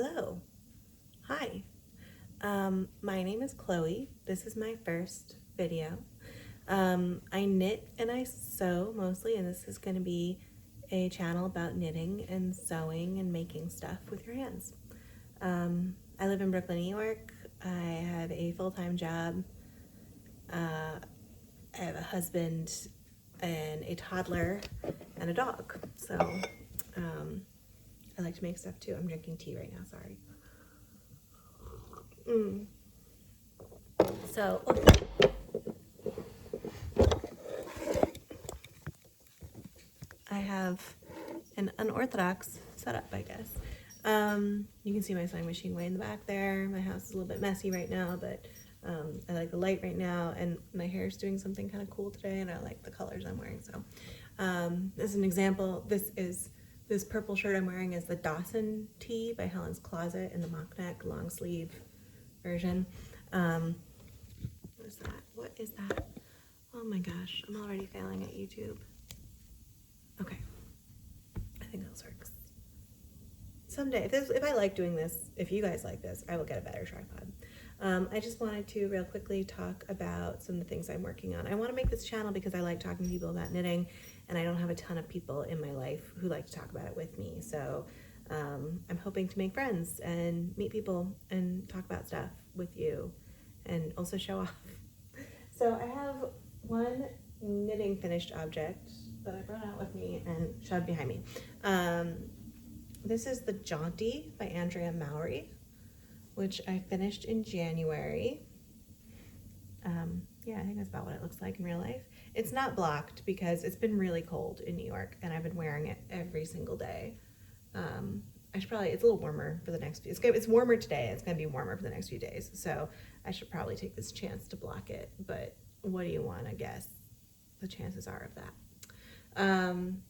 Hello. Hi. My name is Chloe. This is my first video. I knit and I sew mostly, and this is going to be a channel about knitting and sewing and making stuff with your hands. I live in Brooklyn, New York. I have a full-time job. I have a husband and a toddler and a dog. So I like to make stuff too. I'm drinking tea right now, sorry. So, I have an unorthodox setup, I guess. You can see my sewing machine way in the back there. My house is a little bit messy right now, but I like the light right now, and my hair is doing something kind of cool today, and I like the colors I'm wearing. So, as an example, this purple shirt I'm wearing is the Dawson tee by Helen's Closet in the mock neck long sleeve version. What is that? What is that? Oh my gosh, I'm already failing at YouTube. Okay, I think this works. Someday, if I like doing this, if you guys like this, I will get a better tripod. I just wanted to real quickly talk about some of the things I'm working on. I want to make this channel because I like talking to people about knitting, and I don't have a ton of people in my life who like to talk about it with me. So I'm hoping to make friends and meet people and talk about stuff with you and also show off. So I have one knitting finished object that I brought out with me and shoved behind me. This is the Jaunty by Andrea Mowry, which I finished in January. Yeah, I think that's about what it looks like in real life. It's not blocked because it's been really cold in New York and I've been wearing it every single day. It's a little warmer for the next few, it's warmer today, it's gonna be warmer for the next few days. So I should probably take this chance to block it, but what do you want, I guess? The chances are of that.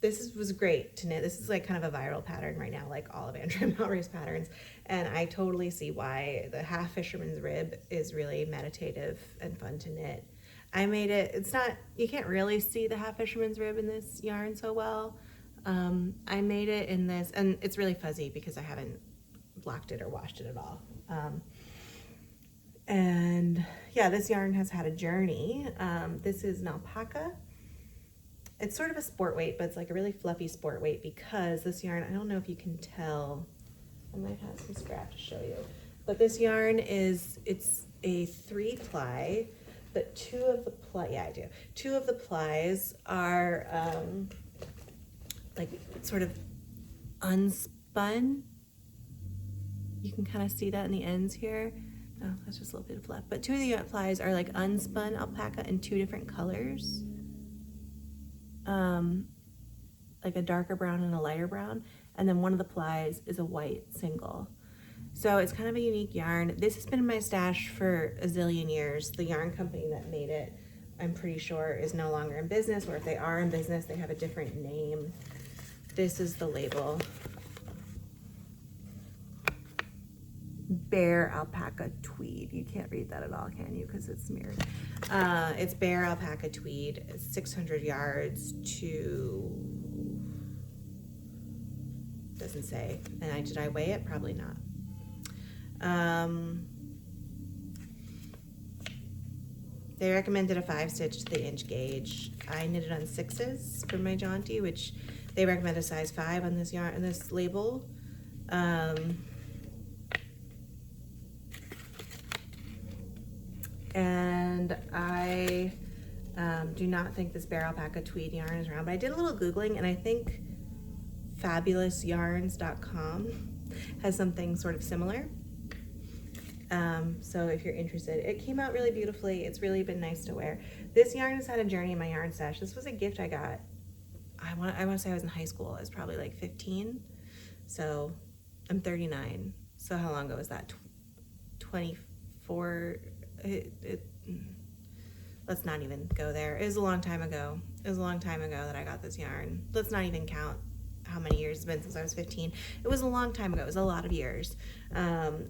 This was great to knit. This is like kind of a viral pattern right now, like all of Andrea Mowry's patterns. And I totally see why the half fisherman's rib is really meditative and fun to knit. I made it, you can't really see the half fisherman's rib in this yarn so well. I made it in this, and it's really fuzzy because I haven't blocked it or washed it at all. And yeah, this yarn has had a journey. This is an alpaca. It's sort of a sport weight, but it's like a really fluffy sport weight because this yarn, I don't know if you can tell, I might have some scrap to show you, but this yarn it's a 3-ply, but two of the plies are like sort of unspun. You can kind of see that in the ends here. Oh, that's just a little bit of fluff. But two of the plies are like unspun alpaca in two different colors. Like a darker brown and a lighter brown. And then one of the plies is a white single. So it's kind of a unique yarn. This has been in my stash for a zillion years. The yarn company that made it, I'm pretty sure, is no longer in business, or if they are in business, they have a different name. This is the label. Bear alpaca tweed. You can't read that at all, can you? Because it's smeared. It's bear alpaca tweed, 600 yards to, doesn't say. And did I weigh it? Probably not. They recommended a 5-stitch to the inch gauge. I knitted on 6s for my Jaunty, which they recommend a size 5 on this yarn, on this label. And I do not think this bear alpaca tweed yarn is around, but I did a little Googling, and I think fabulousyarns.com has something sort of similar. So if you're interested, it came out really beautifully. It's really been nice to wear. This yarn has had a journey in my yarn stash. This was a gift I got. I want to say I was in high school. I was probably like 15. So I'm 39. So how long ago was that? 24. Let's not even go there. It was a long time ago. It was a long time ago that I got this yarn. Let's not even count how many years it's been since I was 15. It was a long time ago. It was a lot of years.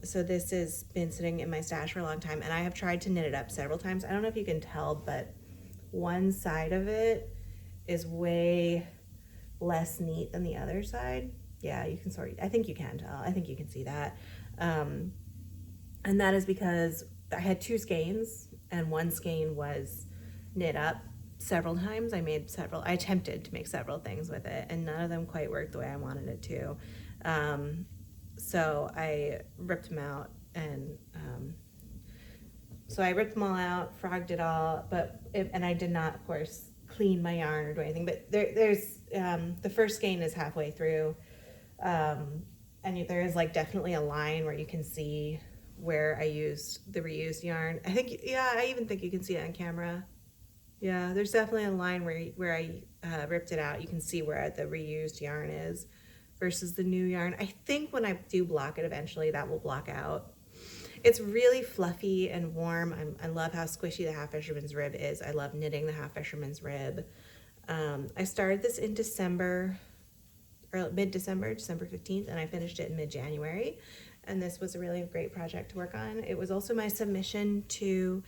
So this has been sitting in my stash for a long time, and I have tried to knit it up several times. I don't know if you can tell, but one side of it is way less neat than the other side. Yeah, you can sort, I think you can tell. I think you can see that. And that is because I had 2 skeins, and one skein was knit up several times. I attempted to make several things with it, and none of them quite worked the way I wanted it to. So I ripped them out, and so I ripped them all out, frogged it all, and I did not, of course, clean my yarn or do anything. But there's the first skein is halfway through, and there is like definitely a line where you can see where I used the reused yarn. I think, yeah, I even think you can see it on camera. Yeah, there's definitely a line where I ripped it out. You can see where the reused yarn is versus the new yarn. I think when I do block it eventually, that will block out. It's really fluffy and warm. I love how squishy the Half Fisherman's Rib is. I love knitting the Half Fisherman's Rib. I started this in December, or mid-December, December 15th, and I finished it in mid-January. And this was a really great project to work on. It was also my submission to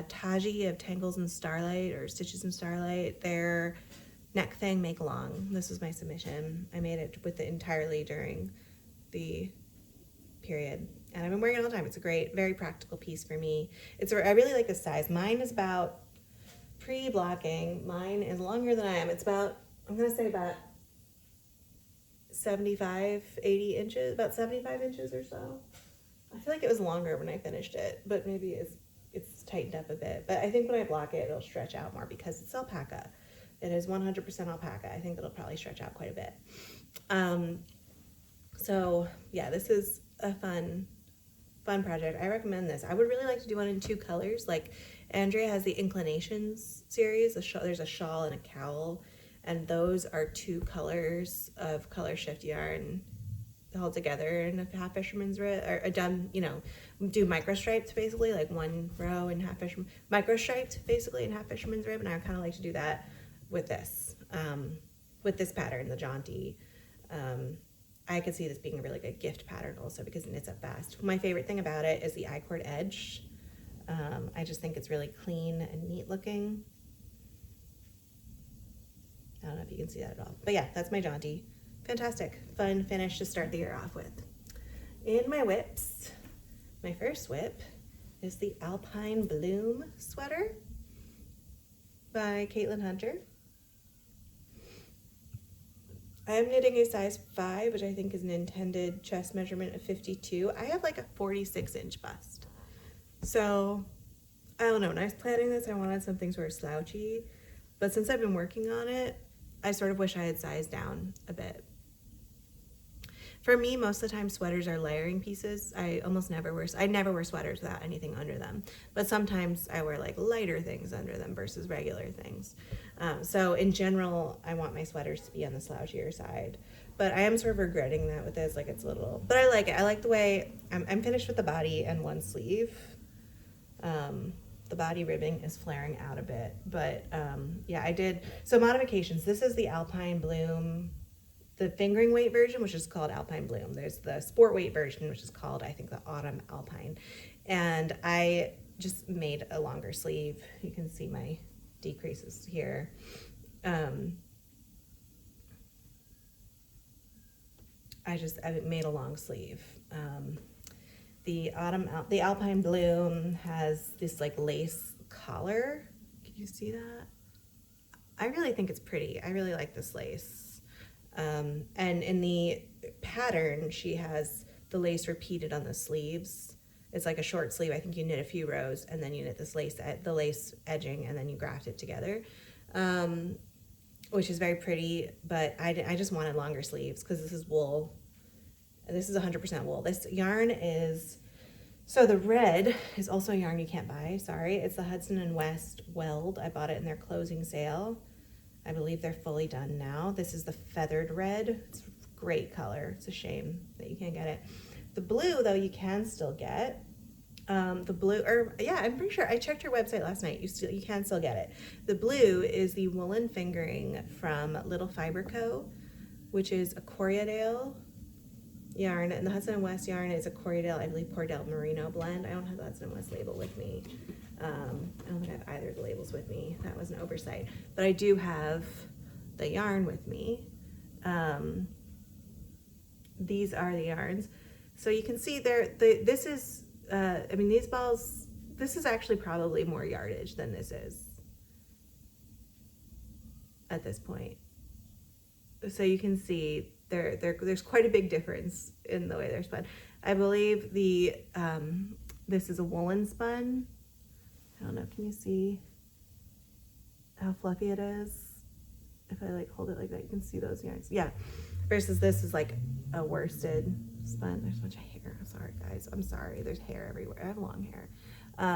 Taji of Tangles and Starlight, or Stitches and Starlight. Their neck thing, Make Long. This was my submission. I made it with it entirely during the period, and I've been wearing it all the time. It's a great, very practical piece for me. I really like this size. Mine is about, pre-blocking, mine is longer than I am. It's about, I'm gonna say about 75, 80 inches, about 75 inches or so. I feel like it was longer when I finished it, but maybe it's tightened up a bit. But I think when I block it, it'll stretch out more because it's alpaca. It is 100% alpaca. I think it'll probably stretch out quite a bit. So yeah, this is a fun project. I recommend this. I would really like to do one in 2 colors. Like Andrea has the Inclinations series. There's a shawl and a cowl, and those are 2 colors of color shift yarn held together in a Half Fisherman's Rib, or done, do micro stripes basically, like 1 row in micro striped basically in Half Fisherman's Rib, and I kind of like to do that with this pattern, the Jaunty. I could see this being a really good gift pattern also because it knits up fast. My favorite thing about it is the I-cord edge. I just think it's really clean and neat looking. I don't know if you can see that at all. But yeah, that's my Jaunty. Fantastic, fun finish to start the year off with. In my whips, my first whip is the Alpine Bloom sweater by Caitlin Hunter. I am knitting a size 5, which I think is an intended chest measurement of 52. I have like a 46-inch bust. So, I don't know, when I was planning this, I wanted something sort of slouchy. But since I've been working on it, I sort of wish I had sized down a bit. For me, most of the time, sweaters are layering pieces. I never wear sweaters without anything under them. But sometimes I wear like lighter things under them versus regular things. So in general, I want my sweaters to be on the slouchier side. But I am sort of regretting that with this, like it's a little, but I like it. I like the way, I'm finished with the body and 1 sleeve. The body ribbing is flaring out a bit, but yeah, I did, so modifications. This is the Alpine Bloom, the fingering weight version, which is called Alpine Bloom. There's the sport weight version, which is called, I think, the Autumn Alpine. And I just made a longer sleeve. You can see my decreases here. I made a long sleeve. The Alpine Bloom has this like lace collar. Can you see that? I really think it's pretty. I really like this lace. And in the pattern, she has the lace repeated on the sleeves. It's like a short sleeve. I think you knit a few rows and then you knit this the lace edging, and then you graft it together, which is very pretty. But I just wanted longer sleeves because this is wool. This is 100% wool. This yarn is, so the red is also a yarn you can't buy, sorry. It's the Hudson and West Weld. I bought it in their closing sale. I believe they're fully done now. This is the feathered red. It's a great color. It's a shame that you can't get it. The blue, though, you can still get. The blue, or yeah, I'm pretty sure. I checked your website last night. You can still get it. The blue is the woolen fingering from Little Fiber Co., which is a Corriedale yarn, and the Hudson and West yarn is a Corriedale, I believe, Cordell Merino blend. I don't have the Hudson and West label with me. I don't think I have either of the labels with me. That was an oversight. But I do have the yarn with me. these are the yarns. So you can see this is, I mean, these balls, this is actually probably more yardage than this is at this point. So you can see there's quite a big difference in the way they're spun. I believe this is a woolen spun. I don't know, can you see how fluffy it is? If I like hold it like that, you can see those yarns. Yeah, versus this is like a worsted spun. There's a bunch of hair, I'm sorry guys, I'm sorry, there's hair everywhere. I have long hair.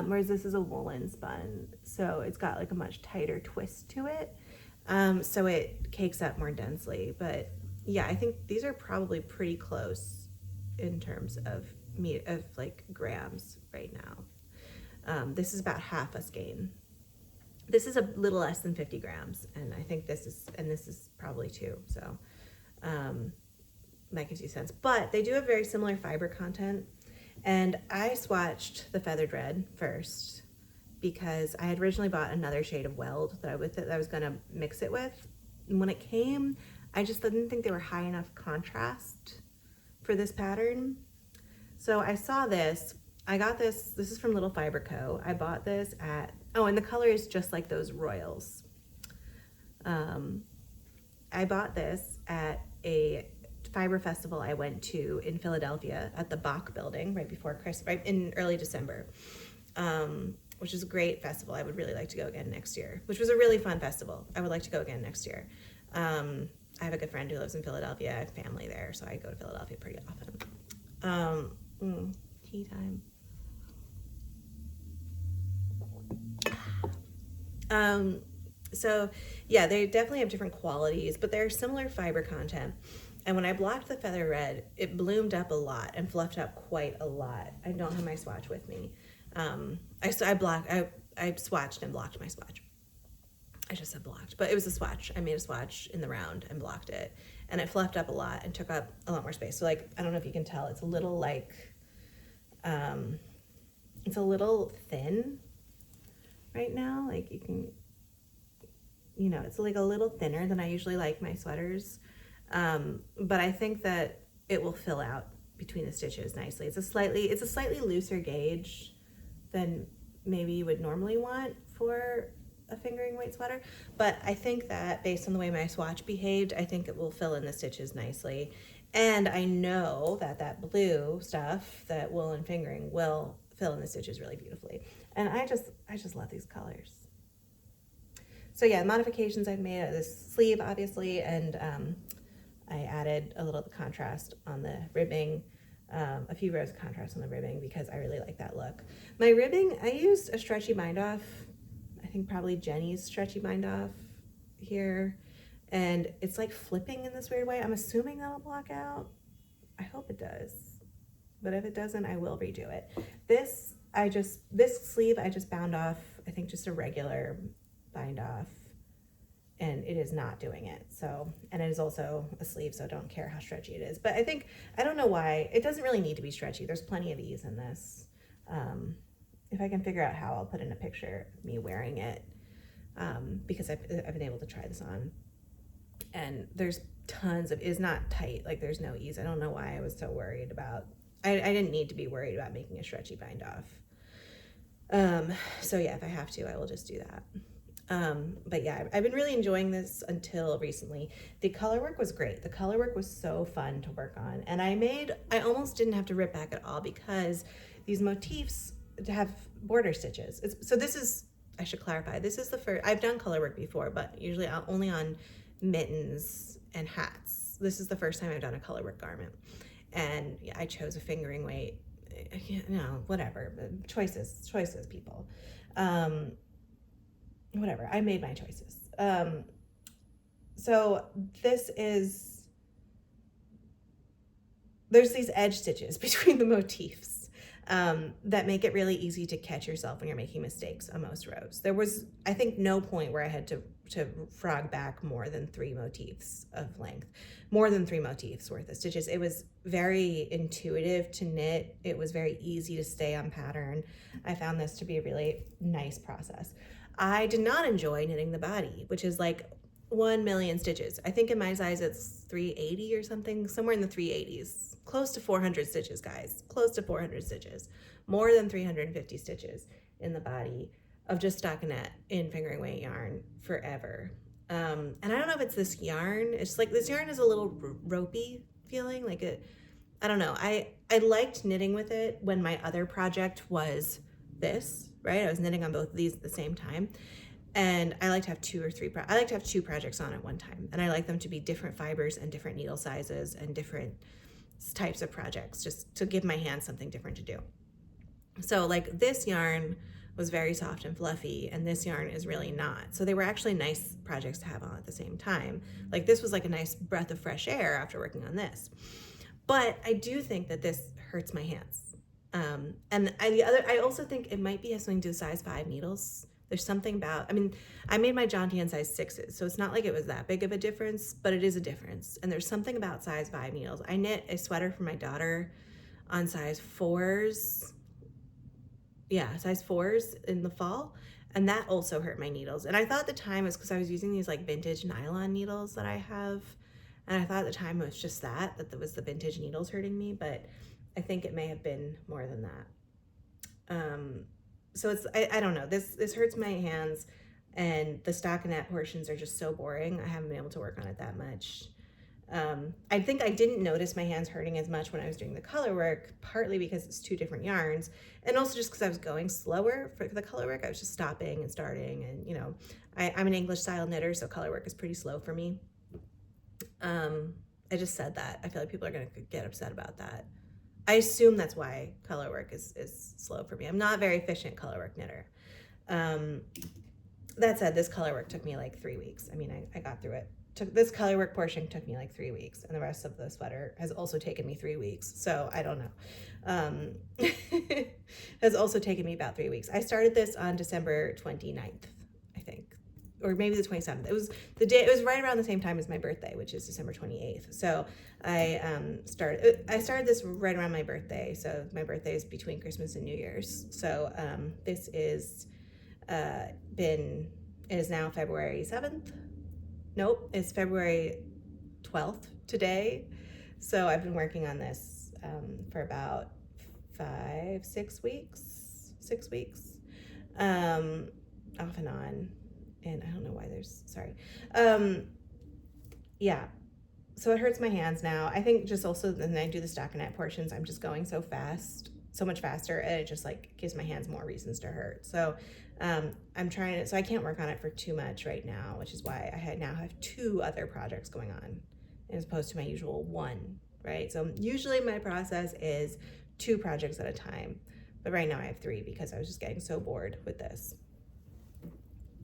Whereas this is a woolen spun, so it's got like a much tighter twist to it. So it cakes up more densely, but yeah, I think these are probably pretty close in terms of like grams right now. This is about half a skein. This is a little less than 50 grams, and I think this is probably 2. So that gives you a sense. But they do have very similar fiber content, and I swatched the feathered red first because I had originally bought another shade of weld that I was gonna mix it with. And when it came, I just didn't think they were high enough contrast for this pattern. So I saw this, I got this is from Little Fiber Co. I bought this at, and the color is just like those royals. I bought this at a fiber festival I went to in Philadelphia at the Bach building right before Christmas, right in early December. Which is a great festival. I would really like to go again next year, which was a really fun festival. I would like to go again next year. I have a good friend who lives in Philadelphia. I have family there, so I go to Philadelphia pretty often. Tea time. So yeah, they definitely have different qualities, but they're similar fiber content. And when I blocked the feather red, it bloomed up a lot and fluffed up quite a lot. I don't have my swatch with me. I swatched and blocked my swatch. I just said blocked, but it was a swatch. I made a swatch in the round and blocked it, and it fluffed up a lot and took up a lot more space. So like, I don't know if you can tell, it's a little like, it's a little thin right now. Like you can, it's like a little thinner than I usually like my sweaters. But I think that it will fill out between the stitches nicely. It's a slightly looser gauge than maybe you would normally want for a fingering weight sweater, but I think that based on the way my swatch behaved, I think it will fill in the stitches nicely. And I know that blue stuff, that woolen fingering, will fill in the stitches really beautifully. And I just love these colors. So yeah, modifications I've made of this sleeve, obviously, and I added a little contrast on the ribbing, a few rows of contrast on the ribbing because I really like that look. My ribbing, I used a stretchy bind off, I think probably Jenny's stretchy bind off here, and it's like flipping in this weird way. I'm assuming that'll block out. I hope it does, but if it doesn't, I will redo it. This sleeve I just bound off, I think just a regular bind off, and it is not doing it. So, and it is also a sleeve, so I don't care how stretchy it is. But I don't know why, it doesn't really need to be stretchy. There's plenty of ease in this. If I can figure out how, I'll put in a picture of me wearing it, because I've been able to try this on. And there's tons of, it's not tight, like there's no ease. I don't know why I was so worried about, I didn't need to be worried about making a stretchy bind off. So yeah, if I have to, I will just do that. But yeah, I've been really enjoying this until recently. The color work was great. The color work was so fun to work on. And I almost didn't have to rip back at all because these motifs have border stitches. I should clarify, this is the first, I've done color work before, but usually only on mittens and hats. This is the first time I've done a color work garment. And yeah, I chose a fingering weight, whatever, choices, people. Whatever, I made my choices. So there's these edge stitches between the motifs that make it really easy to catch yourself when you're making mistakes on most rows. There was, I think, no point where I had to frog back more than 3 motifs of length, more than 3 motifs worth of stitches. It was very intuitive to knit. It was very easy to stay on pattern. I found this to be a really nice process. I did not enjoy knitting the body, which is like 1 million stitches. I think in my size it's 380 or something, somewhere in the 380s. Close to 400 stitches, guys. Close to 400 stitches. More than 350 stitches in the body of just stockinette in fingering weight yarn forever. And I don't know if it's this yarn. It's like this yarn is a little ropey feeling, like it. I don't know. I liked knitting with it when my other project was this, right? I was knitting on both of these at the same time. And I like to have I like to have two projects on at one time. And I like them to be different fibers and different needle sizes and different types of projects, just to give my hands something different to do. So like this yarn was very soft and fluffy, and this yarn is really not. So they were actually nice projects to have on at the same time. Like this was like a nice breath of fresh air after working on this. But I do think that this hurts my hands. And I also think it might be has something to do with size 5 needles. There's something about, I mean, I made my Jaunty in size 6s, so it's not like it was that big of a difference, but it is a difference. And there's something about size 5 needles. I knit a sweater for my daughter on size 4s. Yeah, size 4s in the fall. And that also hurt my needles. And I thought at the time it was because I was using these like vintage nylon needles that I have. And I thought at the time it was just that was the vintage needles hurting me, but I think it may have been more than that. So it's, I don't know, this hurts my hands, and the stockinette portions are just so boring. I haven't been able to work on it that much. I think I didn't notice my hands hurting as much when I was doing the color work, partly because it's 2 different yarns, and also just because I was going slower for the color work. I was just stopping and starting, and you know, I'm an English style knitter, so color work is pretty slow for me. I just said that. I feel like people are gonna get upset about that. I assume that's why color work is slow for me. I'm not a very efficient color work knitter. That said, this color work took me like 3 weeks. I mean, I got through it. This color work portion took me like 3 weeks, and the rest of the sweater has also taken me 3 weeks. So I don't know. Has also taken me about 3 weeks. I started this on December 29th, I think, or maybe the 27th. It was right around the same time as my birthday, which is December 28th. So I started this right around my birthday. So my birthday is between Christmas and New Year's. So this is it is now February 7th. Nope, it's February 12th today. So I've been working on this for about 6 weeks, off and on. And I don't know why sorry. Yeah, so it hurts my hands now. I think just also when I do the stockinette portions, I'm just going so much faster, and it just like gives my hands more reasons to hurt. So I'm trying to, so I can't work on it for too much right now, which is why I now have 2 other projects going on as opposed to my usual 1, right? So usually my process is 2 projects at a time, but right now I have 3 because I was just getting so bored with this.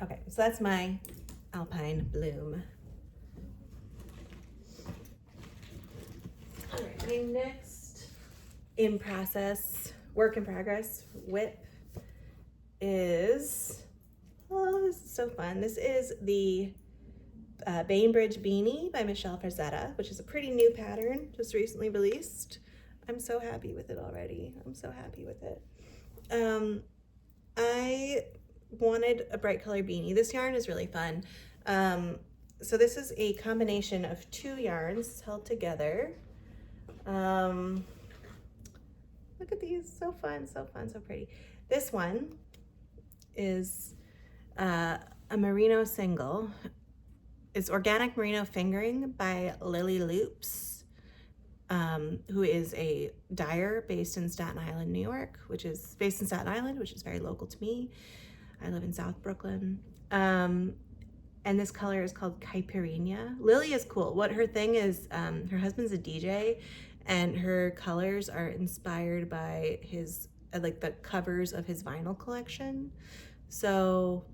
Okay, so that's my Alpine Bloom. All right, my next work in progress whip is, oh, this is so fun. This is the Bainbridge Beanie by Michelle Frazetta, which is a pretty new pattern, just recently released. I'm so happy with it already. I'm so happy with it. I wanted a bright color beanie. This yarn is really fun. So this is a combination of 2 yarns held together. Look at these, so fun, so pretty. This one is a merino single. It's organic merino fingering by Lily Loops, who is a dyer based in Staten Island, New York, which is very local to me. I live in South Brooklyn. And this color is called Caipirinha. Lily is cool. What her thing is, her husband's a DJ, and her colors are inspired by his, like the covers of his vinyl collection. So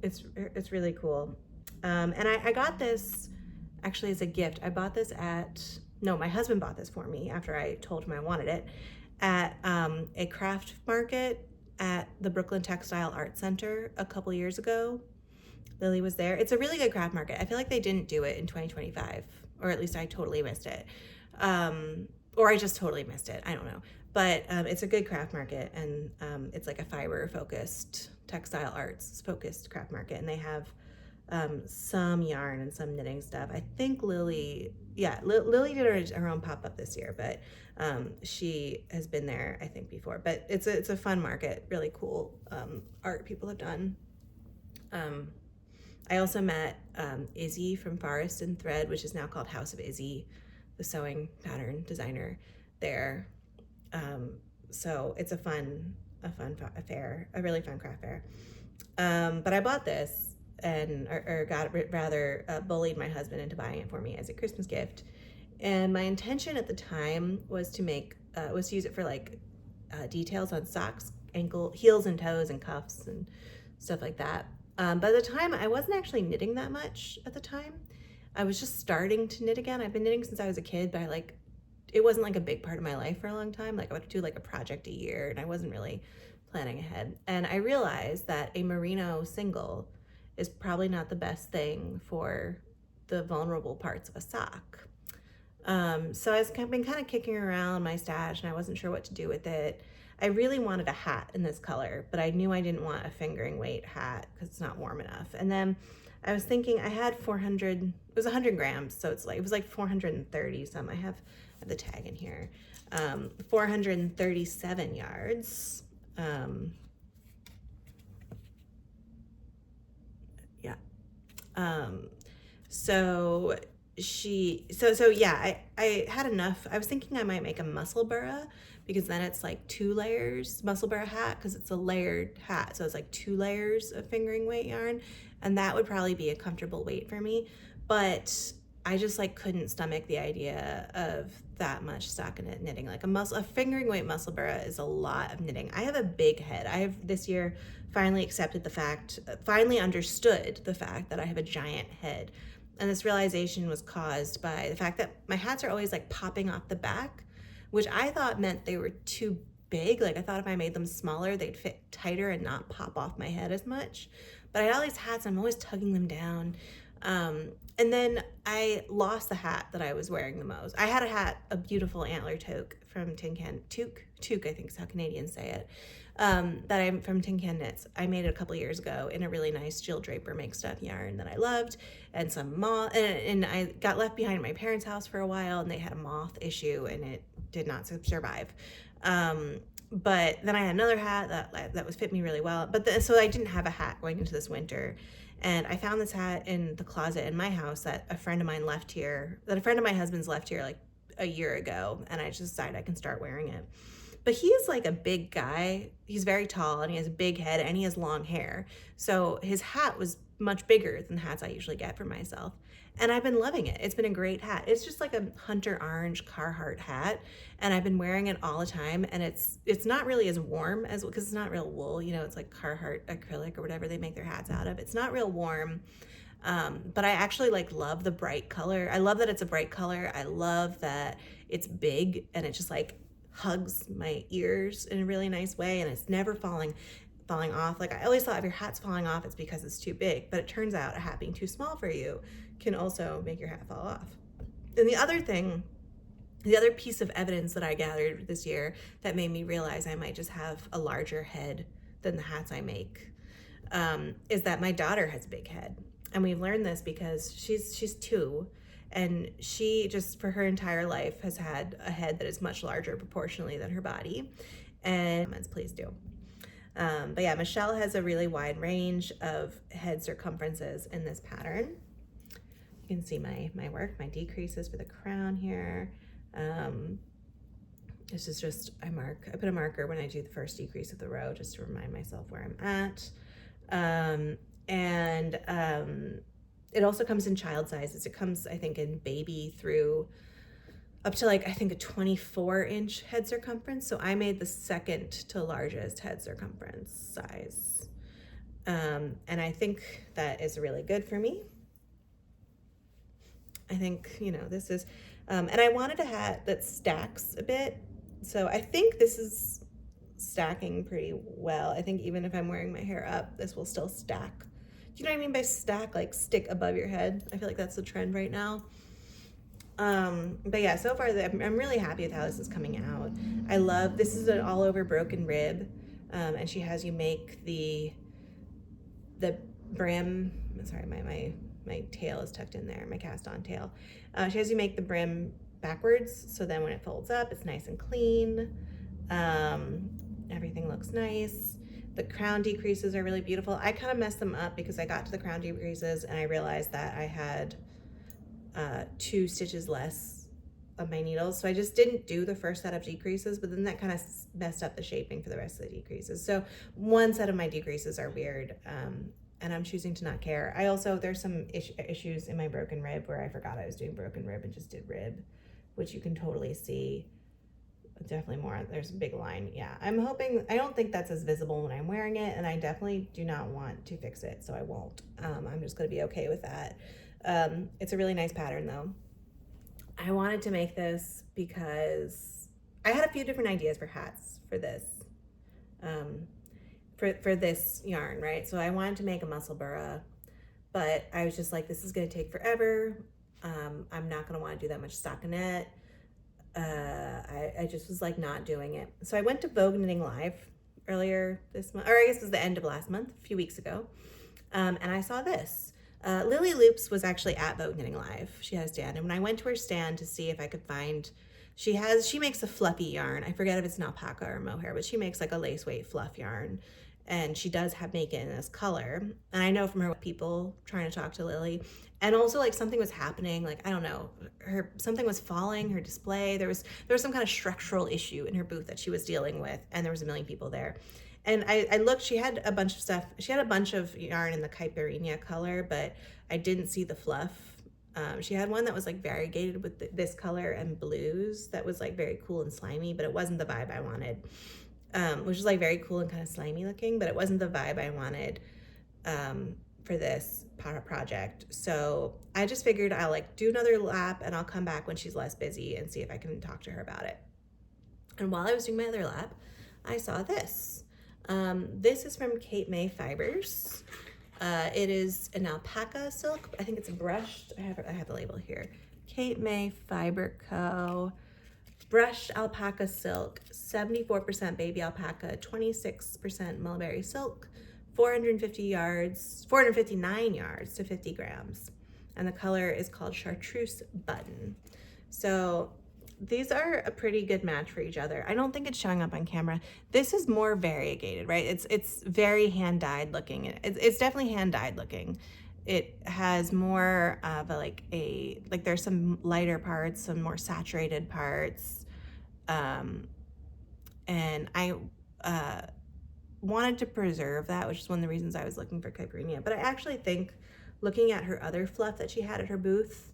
it's really cool. And I got this actually as a gift. I bought this my husband bought this for me after I told him I wanted it at a craft market at the Brooklyn Textile Art Center a couple years ago. Lily was there. It's a really good craft market. I feel like they didn't do it in 2025, or at least I totally missed it. Or I just totally missed it. I don't know. But it's a good craft market, and it's like a fiber focused, textile arts focused craft market. And they have some yarn and some knitting stuff. I think Lily did her own pop-up this year, but she has been there, I think, before. But it's a fun market, really cool art people have done. I also met Izzy from Forest and Thread, which is now called House of Izzy, the sewing pattern designer there. So it's a fun fair, a really fun craft fair. But I bought this and bullied my husband into buying it for me as a Christmas gift. And my intention at the time was to use it for like details on socks, heels and toes and cuffs and stuff like that. By the time, I wasn't actually knitting that much at the time. I was just starting to knit again. I've been knitting since I was a kid, but it wasn't like a big part of my life for a long time. Like I would do like a project a year and I wasn't really planning ahead. And I realized that a merino single is probably not the best thing for the vulnerable parts of a sock. So I've been kind of kicking around my stash and I wasn't sure what to do with it. I really wanted a hat in this color, but I knew I didn't want a fingering weight hat because it's not warm enough. And then I was thinking I had 400, it was 100 grams. So it was like 430 some. I have the tag in here. 437 yards. I had enough. I was thinking I might make a Musselburgh because then it's like 2 layers, Musselburgh hat, because it's a layered hat. So it's like 2 layers of fingering weight yarn, and that would probably be a comfortable weight for me. But I just like couldn't stomach the idea of that much stockinette knitting. Like a fingering weight Musselburgh is a lot of knitting. I have a big head. I have this year finally understood the fact that I have a giant head. And this realization was caused by the fact that my hats are always like popping off the back, which I thought meant they were too big. Like I thought if I made them smaller, they'd fit tighter and not pop off my head as much. But I had all these hats, I'm always tugging them down. And then I lost the hat that I was wearing the most. I had a hat, a beautiful antler toque from Tin Can, toque I think is how Canadians say it, that I'm from Tin Can Knits. I made it a couple years ago in a really nice Jill Draper mixed up yarn that I loved, and some moth, and I got left behind at my parents' house for a while, and they had a moth issue, and it did not survive. But then I had another hat that was fit me really well. So I didn't have a hat going into this winter. And I found this hat in the closet in my house that a friend of my husband's left here like a year ago. And I just decided I can start wearing it. But he is like a big guy. He's very tall and he has a big head and he has long hair. So his hat was much bigger than the hats I usually get for myself. And I've been loving it. It's been a great hat. It's just like a hunter orange Carhartt hat. And I've been wearing it all the time. And it's not really as warm because it's not real wool. You know, it's like Carhartt acrylic or whatever they make their hats out of. It's not real warm. But I actually love the bright color. I love that it's a bright color. I love that it's big and it just like hugs my ears in a really nice way. And it's never falling off. Like I always thought if your hat's falling off, it's because it's too big. But it turns out a hat being too small for you can also make your hat fall off. And the other piece of evidence that I gathered this year that made me realize I might just have a larger head than the hats I make is that my daughter has a big head. And we've learned this because she's 2 and she just for her entire life has had a head that is much larger proportionally than her body. And please do. But yeah, Michelle has a really wide range of head circumferences in this pattern. You can see my work, my decreases for the crown here. This is just, I put a marker when I do the first decrease of the row just to remind myself where I'm at. It also comes in child sizes. It comes, I think, in baby through up to like, I think a 24-inch head circumference. So I made the second to largest head circumference size. And I think that is really good for me. I think, this is, and I wanted a hat that stacks a bit. So I think this is stacking pretty well. I think even if I'm wearing my hair up, this will still stack. Do you know what I mean by stack? Like stick above your head. I feel like that's the trend right now. But yeah, so far I'm really happy with how this is coming out. I love, this is an all over broken rib. And she has you make the brim sorry, my tail is tucked in there, my cast on tail. She has you make the brim backwards, so then when it folds up, it's nice and clean. Everything looks nice. The crown decreases are really beautiful. I kind of messed them up because I got to the crown decreases and I realized that I had 2 stitches less of my needles. So I just didn't do the first set of decreases, but then that kind of messed up the shaping for the rest of the decreases. So one set of my decreases are weird, and I'm choosing to not care. I also, there's some issues in my broken rib where I forgot I was doing broken rib and just did rib, which you can totally see. Definitely more, there's a big line. Yeah, I'm hoping, I don't think that's as visible when I'm wearing it, and I definitely do not want to fix it, so I won't. I'm just gonna be okay with that. It's a really nice pattern though. I wanted to make this because I had a few different ideas for hats for this, for this yarn, right? So I wanted to make a muscle burra, but I was just like, this is gonna take forever. I'm not gonna wanna do that much stockinette. I just was like not doing it. So I went to Vogue Knitting Live earlier this month, or I guess it was the end of last month, a few weeks ago. And I saw this. Lily Loops was actually at Vogue Knitting Live. She had a stand. And when I went to her stand to see if I could find, she makes a fluffy yarn. I forget if it's an alpaca or mohair, but she makes like a lace weight fluff yarn. And she does make it in this color. And I know from her people trying to talk to Lily, and also like something was happening, like I don't know, something was falling, her display, there was some kind of structural issue in her booth that she was dealing with, and there was a million people there. And I looked, she had a bunch of stuff, she had a bunch of yarn in the caipirinha color, but I didn't see the fluff. She had one that was like variegated with this color and blues that was like very cool and slimy, but it wasn't the vibe I wanted. Which is like very cool and kind of slimy looking, but it wasn't the vibe I wanted for this project. So I just figured I'll like do another lap and I'll come back when she's less busy and see if I can talk to her about it. And while I was doing my other lap, I saw this. This is from Cape May Fibers. It is an alpaca silk. I think it's brushed. I have the label here. Cape May Fiber Co. Brushed alpaca silk, 74% baby alpaca, 26% mulberry silk, 459 yards to 50 grams. And the color is called Chartreuse Button. So these are a pretty good match for each other. I don't think it's showing up on camera. This is more variegated, right? It's very hand-dyed looking. It's definitely hand-dyed looking. It has more of like there's some lighter parts, some more saturated parts. And I wanted to preserve that, which is one of the reasons I was looking for caipirinha. But I actually think looking at her other fluff that she had at her booth,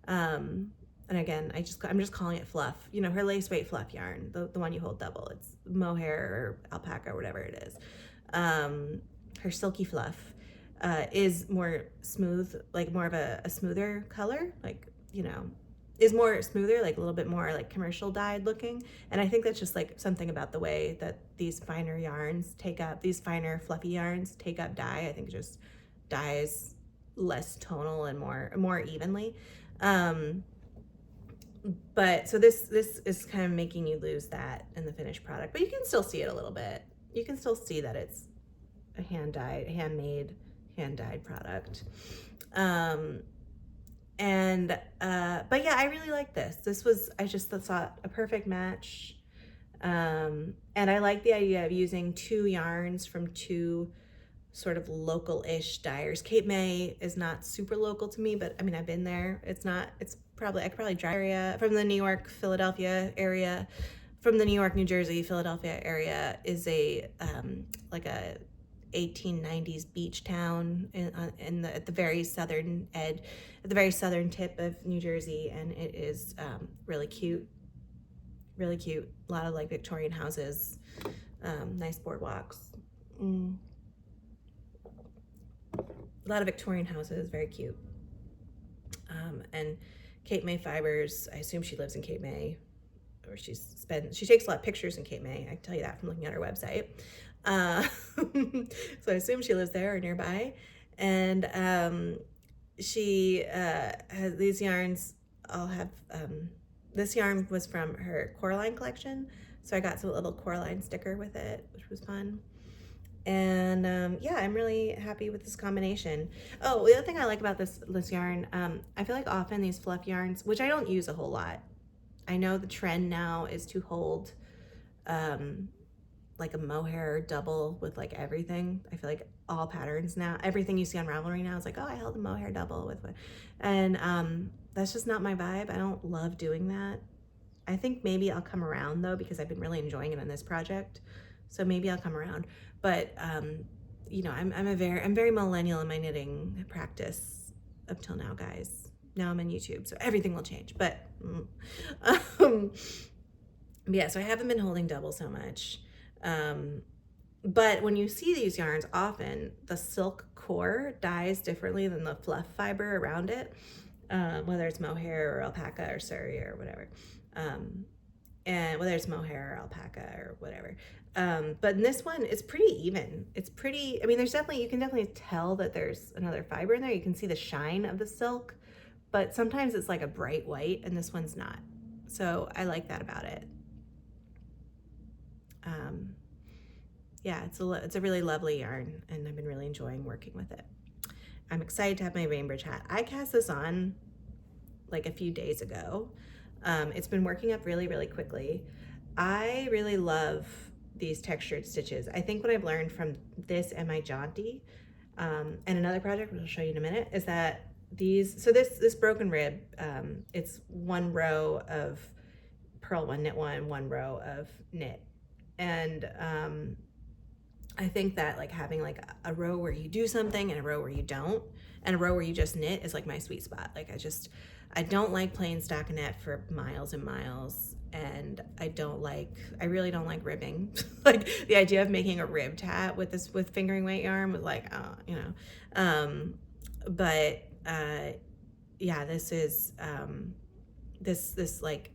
and again, I'm just calling it fluff, you know, her lace weight fluff yarn, the one you hold double, it's mohair or alpaca or whatever it is. Her silky fluff is more smooth, like more of a smoother color, like, you know, is more smoother, like a little bit more like commercial dyed looking. And I think that's just like something about the way that these finer yarns take up, these finer fluffy yarns take up dye. I think it just dyes less tonal and more evenly. But so this is kind of making you lose that in the finished product, but you can still see it a little bit. You can still see that it's a handmade, hand-dyed product. But yeah, I really like this. I just thought a perfect match. And I like the idea of using 2 yarns from 2 sort of local-ish dyers. Cape May is not super local to me, but I mean, I've been there. I could probably drive area from the New York, Philadelphia area. From the New York, New Jersey, Philadelphia area is like a 1890s beach town at the very southern edge, at the very southern tip of New Jersey, and it is really cute, really cute. A lot of like Victorian houses, nice boardwalks. A lot of Victorian houses, very cute. And Cape May Fibers, I assume she lives in Cape May, or she takes a lot of pictures in Cape May. I can tell you that from looking at her website. So I assume she lives there or nearby. And she has these yarns. This yarn was from her Coraline collection, so I got some little Coraline sticker with it, which was fun. And yeah, I'm really happy with this combination. Oh, the other thing I like about this yarn, I feel like often these fluff yarns, which I don't use a whole lot. I know the trend now is to hold like a mohair double with like everything. I feel like all patterns now, everything you see on Ravelry now is like, oh, I held a mohair double with what, and that's just not my vibe. I don't love doing that. I think maybe I'll come around though, because I've been really enjoying it on this project. So maybe I'll come around. But you know, I'm very millennial in my knitting practice up till now, guys. Now I'm on YouTube, so everything will change. But yeah, so I haven't been holding double so much. But when you see these yarns, often the silk core dyes differently than the fluff fiber around it, whether it's mohair or alpaca or suri or whatever. And whether it's mohair or alpaca or whatever. But in this one, it's pretty even. It's pretty, I mean, there's definitely, you can definitely tell that there's another fiber in there. You can see the shine of the silk, but sometimes it's like a bright white and this one's not. So I like that about it. Yeah, it's a really lovely yarn and I've been really enjoying working with it. I'm excited to have my Bainbridge hat. I cast this on like a few days ago. It's been working up really, really quickly. I really love these textured stitches. I think what I've learned from this and my Jaunty, and another project, which I'll show you in a minute, is that this broken rib, it's one row of purl one, knit one row of knit. And I think that like having like a row where you do something and a row where you don't, and a row where you just knit is like my sweet spot. Like I don't like plain stockinette for miles and miles, and I really don't like ribbing. Like the idea of making a ribbed hat with fingering weight yarn was like, oh, you know. Yeah, this is this like,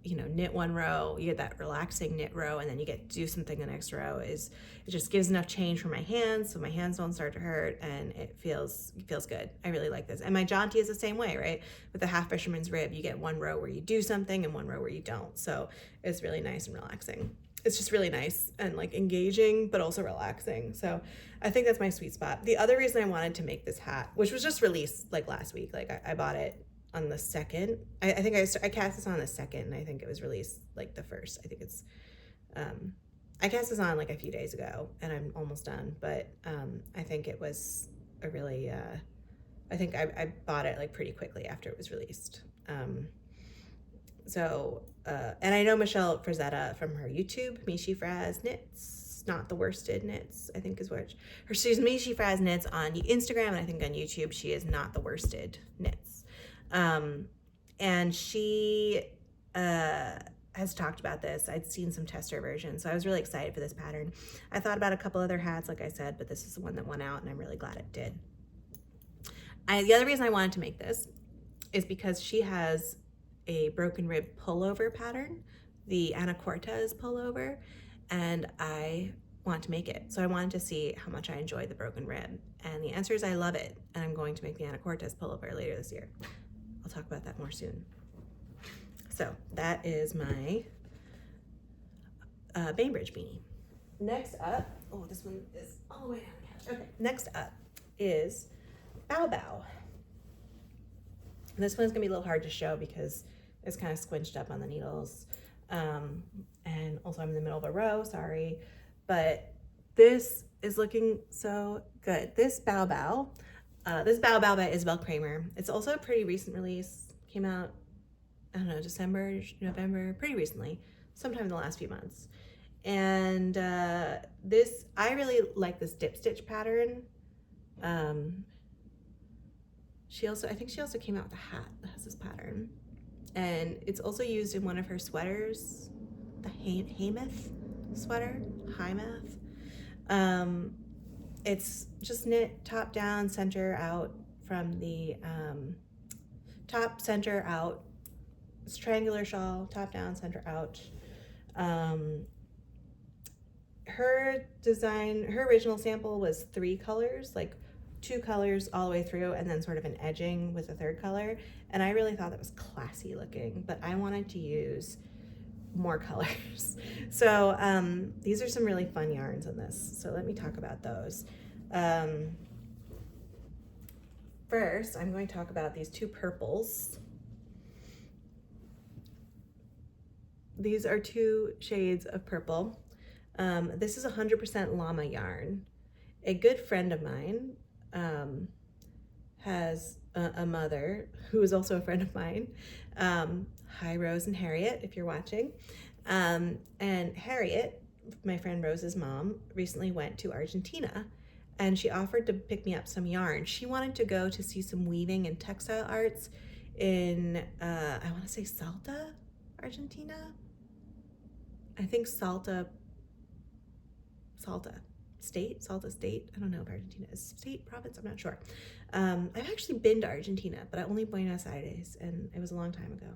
you know, knit one row, you get that relaxing knit row, and then you get to do something the next row. It just gives enough change for my hands so my hands don't start to hurt, and it feels good. I really like this. And my Jaunty is the same way, right? With the half fisherman's rib, you get one row where you do something and one row where you don't. So it's really nice and relaxing. It's just really nice and like engaging, but also relaxing. So I think that's my sweet spot. The other reason I wanted to make this hat, which was just released like last week, like I bought it on the 2nd. I think I cast this on the 2nd, and I think it was released like the 1st. I think it's I cast this on like a few days ago and I'm almost done, but I think it was a really I think I bought it like pretty quickly after it was released. And I know Michelle Frazetta from her YouTube, Mishi Fraz Knits, Not the Worsted Knits, I think is what she's Mishi Fraz Knits on Instagram, and I think on YouTube she is Not the Worsted Knits. And she has talked about this. I'd seen some tester versions, so I was really excited for this pattern. I thought about a couple other hats, like I said, but this is the one that won out, and I'm really glad it did. The other reason I wanted to make this is because she has a broken rib pullover pattern, the Ana Cortez pullover, and I want to make it. So I wanted to see how much I enjoy the broken rib, and the answer is I love it, and I'm going to make the Ana Cortez pullover later this year. I'll talk about that more soon. So that is my Bainbridge beanie. Next up, oh, this one is all the way down. Okay, next up is Bao Bao. This one's gonna be a little hard to show because it's kind of squinched up on the needles. And also I'm in the middle of a row, sorry. But this is looking so good. This Bao Bao by Isabel Kramer. It's also a pretty recent release. Came out, I don't know, December, November, pretty recently, sometime in the last few months. And I really like this dip stitch pattern. I think she also came out with a hat that has this pattern. And it's also used in one of her sweaters, the Hamath sweater, Hymath. It's just knit top down, center out from the top, center out. It's triangular shawl, top down, center out. Her design, her original sample was 3 colors, like 2 colors all the way through, and then sort of an edging with a 3rd color. And I really thought that was classy looking, but I wanted to use more colors. So these are some really fun yarns in this. So let me talk about those. First, I'm going to talk about these two purples. These are two shades of purple. This is 100% llama yarn. A good friend of mine has a mother who is also a friend of mine. Hi, Rose and Harriet, if you're watching. And Harriet, my friend Rose's mom, recently went to Argentina, and she offered to pick me up some yarn. She wanted to go to see some weaving and textile arts in, I want to say Salta, Argentina? I think Salta State. I don't know if Argentina is state, province, I'm not sure. I've actually been to Argentina, but only Buenos Aires, and it was a long time ago.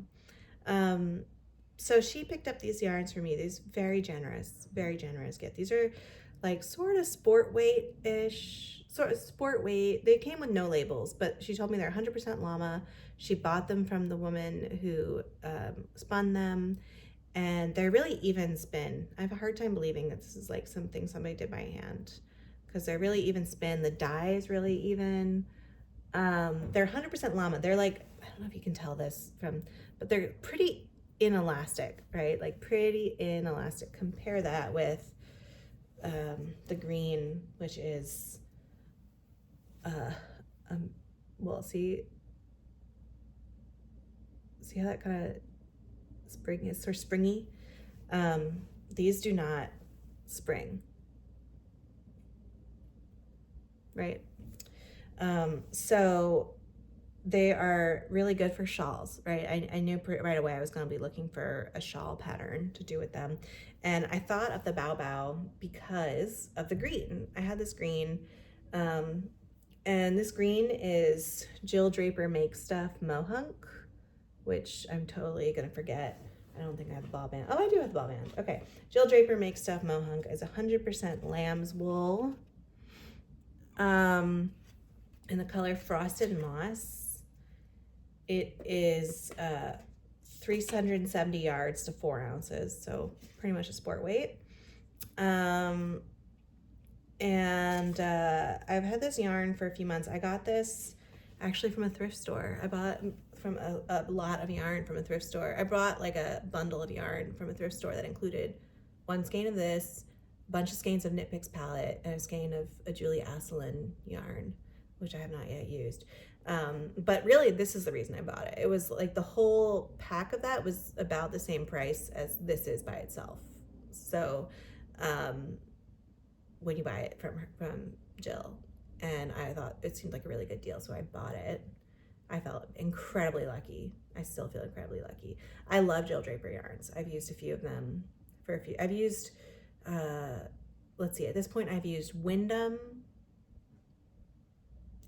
So she picked up these yarns for me. These very generous gift. These are like sort of sport weight-ish, sort of sport weight. They came with no labels, but she told me they're 100% llama. She bought them from the woman who spun them, and they're really even spin. I have a hard time believing that this is like something somebody did by hand, because they're really even spin. The dye is really even. They're 100% llama. They're like, I don't know if you can tell this from, but they're pretty inelastic, right? Like pretty inelastic. Compare that with the green, which is, well, see how that kind of spring is sort of springy. These do not spring, right? So they are really good for shawls, right? I knew right away I was going to be looking for a shawl pattern to do with them. And I thought of the Bao Bao because of the green. I had this green, and this green is Jill Draper Makes Stuff Mohunk, which I'm totally going to forget. I don't think I have the ball band. Oh, I do have the ball band. Okay. Jill Draper Makes Stuff Mohunk is 100% lamb's wool. In the color Frosted Moss. It is 370 yards to 4 ounces, so pretty much a sport weight. And I've had this yarn for a few months. I got this actually from a thrift store. I bought from a lot of yarn from a thrift store. I brought like a bundle of yarn from a thrift store that included one skein of this, a bunch of skeins of Knit Picks palette, and a skein of a Julie Asselin yarn, which I have not yet used. But really, this is the reason I bought it. It was like the whole pack of that was about the same price as this is by itself. So when you buy it from Jill, and I thought it seemed like a really good deal, so I bought it. I felt incredibly lucky. I still feel incredibly lucky. I love Jill Draper yarns. I've used a few of them for a few. I've used, let's see, at this point I've used Wyndham,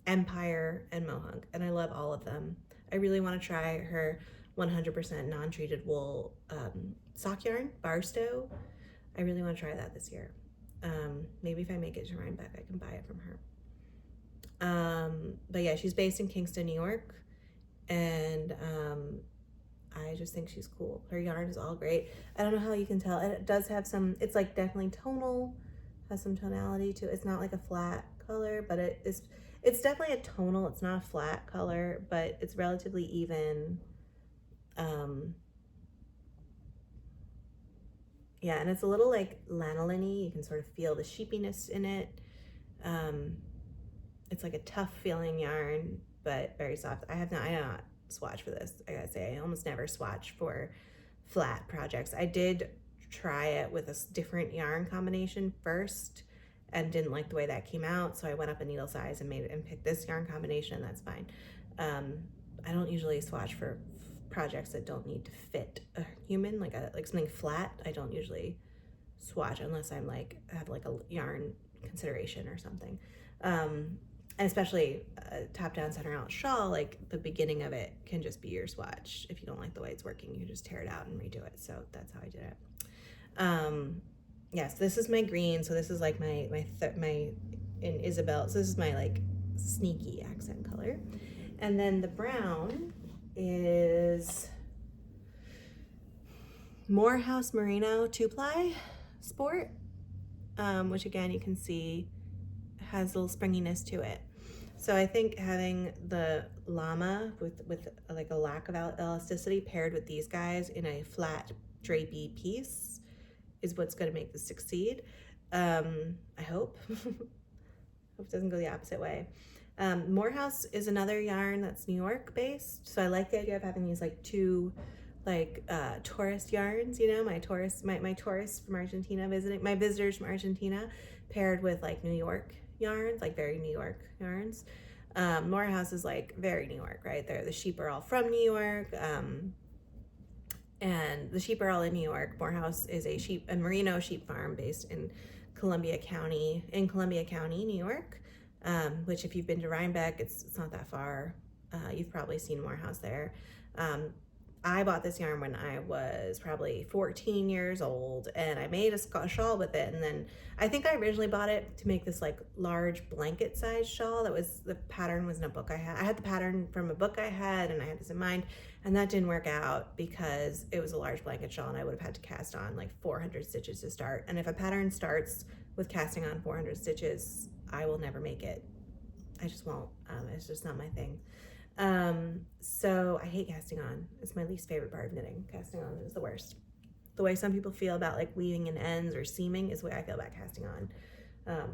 Empire, and Mohunk, and I love all of them. I really want to try her 100% non-treated wool sock yarn, Barstow. I really want to try that this year. Maybe if I make it to Rhinebeck, I can buy it from her. But yeah, she's based in Kingston, New York, and I just think she's cool. Her yarn is all great. I don't know how you can tell. It does have some, it's like definitely tonal, has some tonality to it. It's not like a flat color, but it's definitely a tonal. It's not a flat color, but it's relatively even. Yeah, and it's a little like lanolin-y. You can sort of feel the sheepiness in it. It's like a tough feeling yarn, but very soft. I not swatch for this. I gotta say, I almost never swatch for flat projects. I did try it with a different yarn combination first and didn't like the way that came out, so I went up a needle size and picked this yarn combination. That's fine. I don't usually swatch for projects that don't need to fit a human, like something flat. I don't usually swatch unless I'm like have like a yarn consideration or something. And especially top down, center out shawl, like the beginning of it can just be your swatch. If you don't like the way it's working, you can just tear it out and redo it. So that's how I did it. Yes, this is my green. So this is like my in Isabel. So this is my like sneaky accent color. And then the brown is Morehouse Merino 2-ply sport, which again you can see has a little springiness to it. So I think having the llama with like a lack of elasticity paired with these guys in a flat drapey piece is what's going to make this succeed. I hope. Hope it doesn't go the opposite way. Morehouse is another yarn that's New York based, so I like the idea of having these like two like tourist yarns, you know, my tourists from Argentina visiting, my visitors from Argentina, paired with like New York yarns, like very New York yarns. Morehouse is like very New York, right? The sheep are all from New York, and the sheep are all in New York. Morehouse is a merino sheep farm based in Columbia County, New York. Which if you've been to Rhinebeck, it's not that far. You've probably seen Morehouse there. I bought this yarn when I was probably 14 years old, and I made a shawl with it. And then I think I originally bought it to make this like large blanket size shawl. The pattern was in a book I had. I had the pattern from a book I had, and I had this in mind, and that didn't work out because it was a large blanket shawl, and I would have had to cast on like 400 stitches to start. And if a pattern starts with casting on 400 stitches, I will never make it. I just won't. It's just not my thing. So I hate casting on. It's my least favorite part of knitting. Casting on is the worst. The way some people feel about like weaving in ends or seaming is the way I feel about casting on,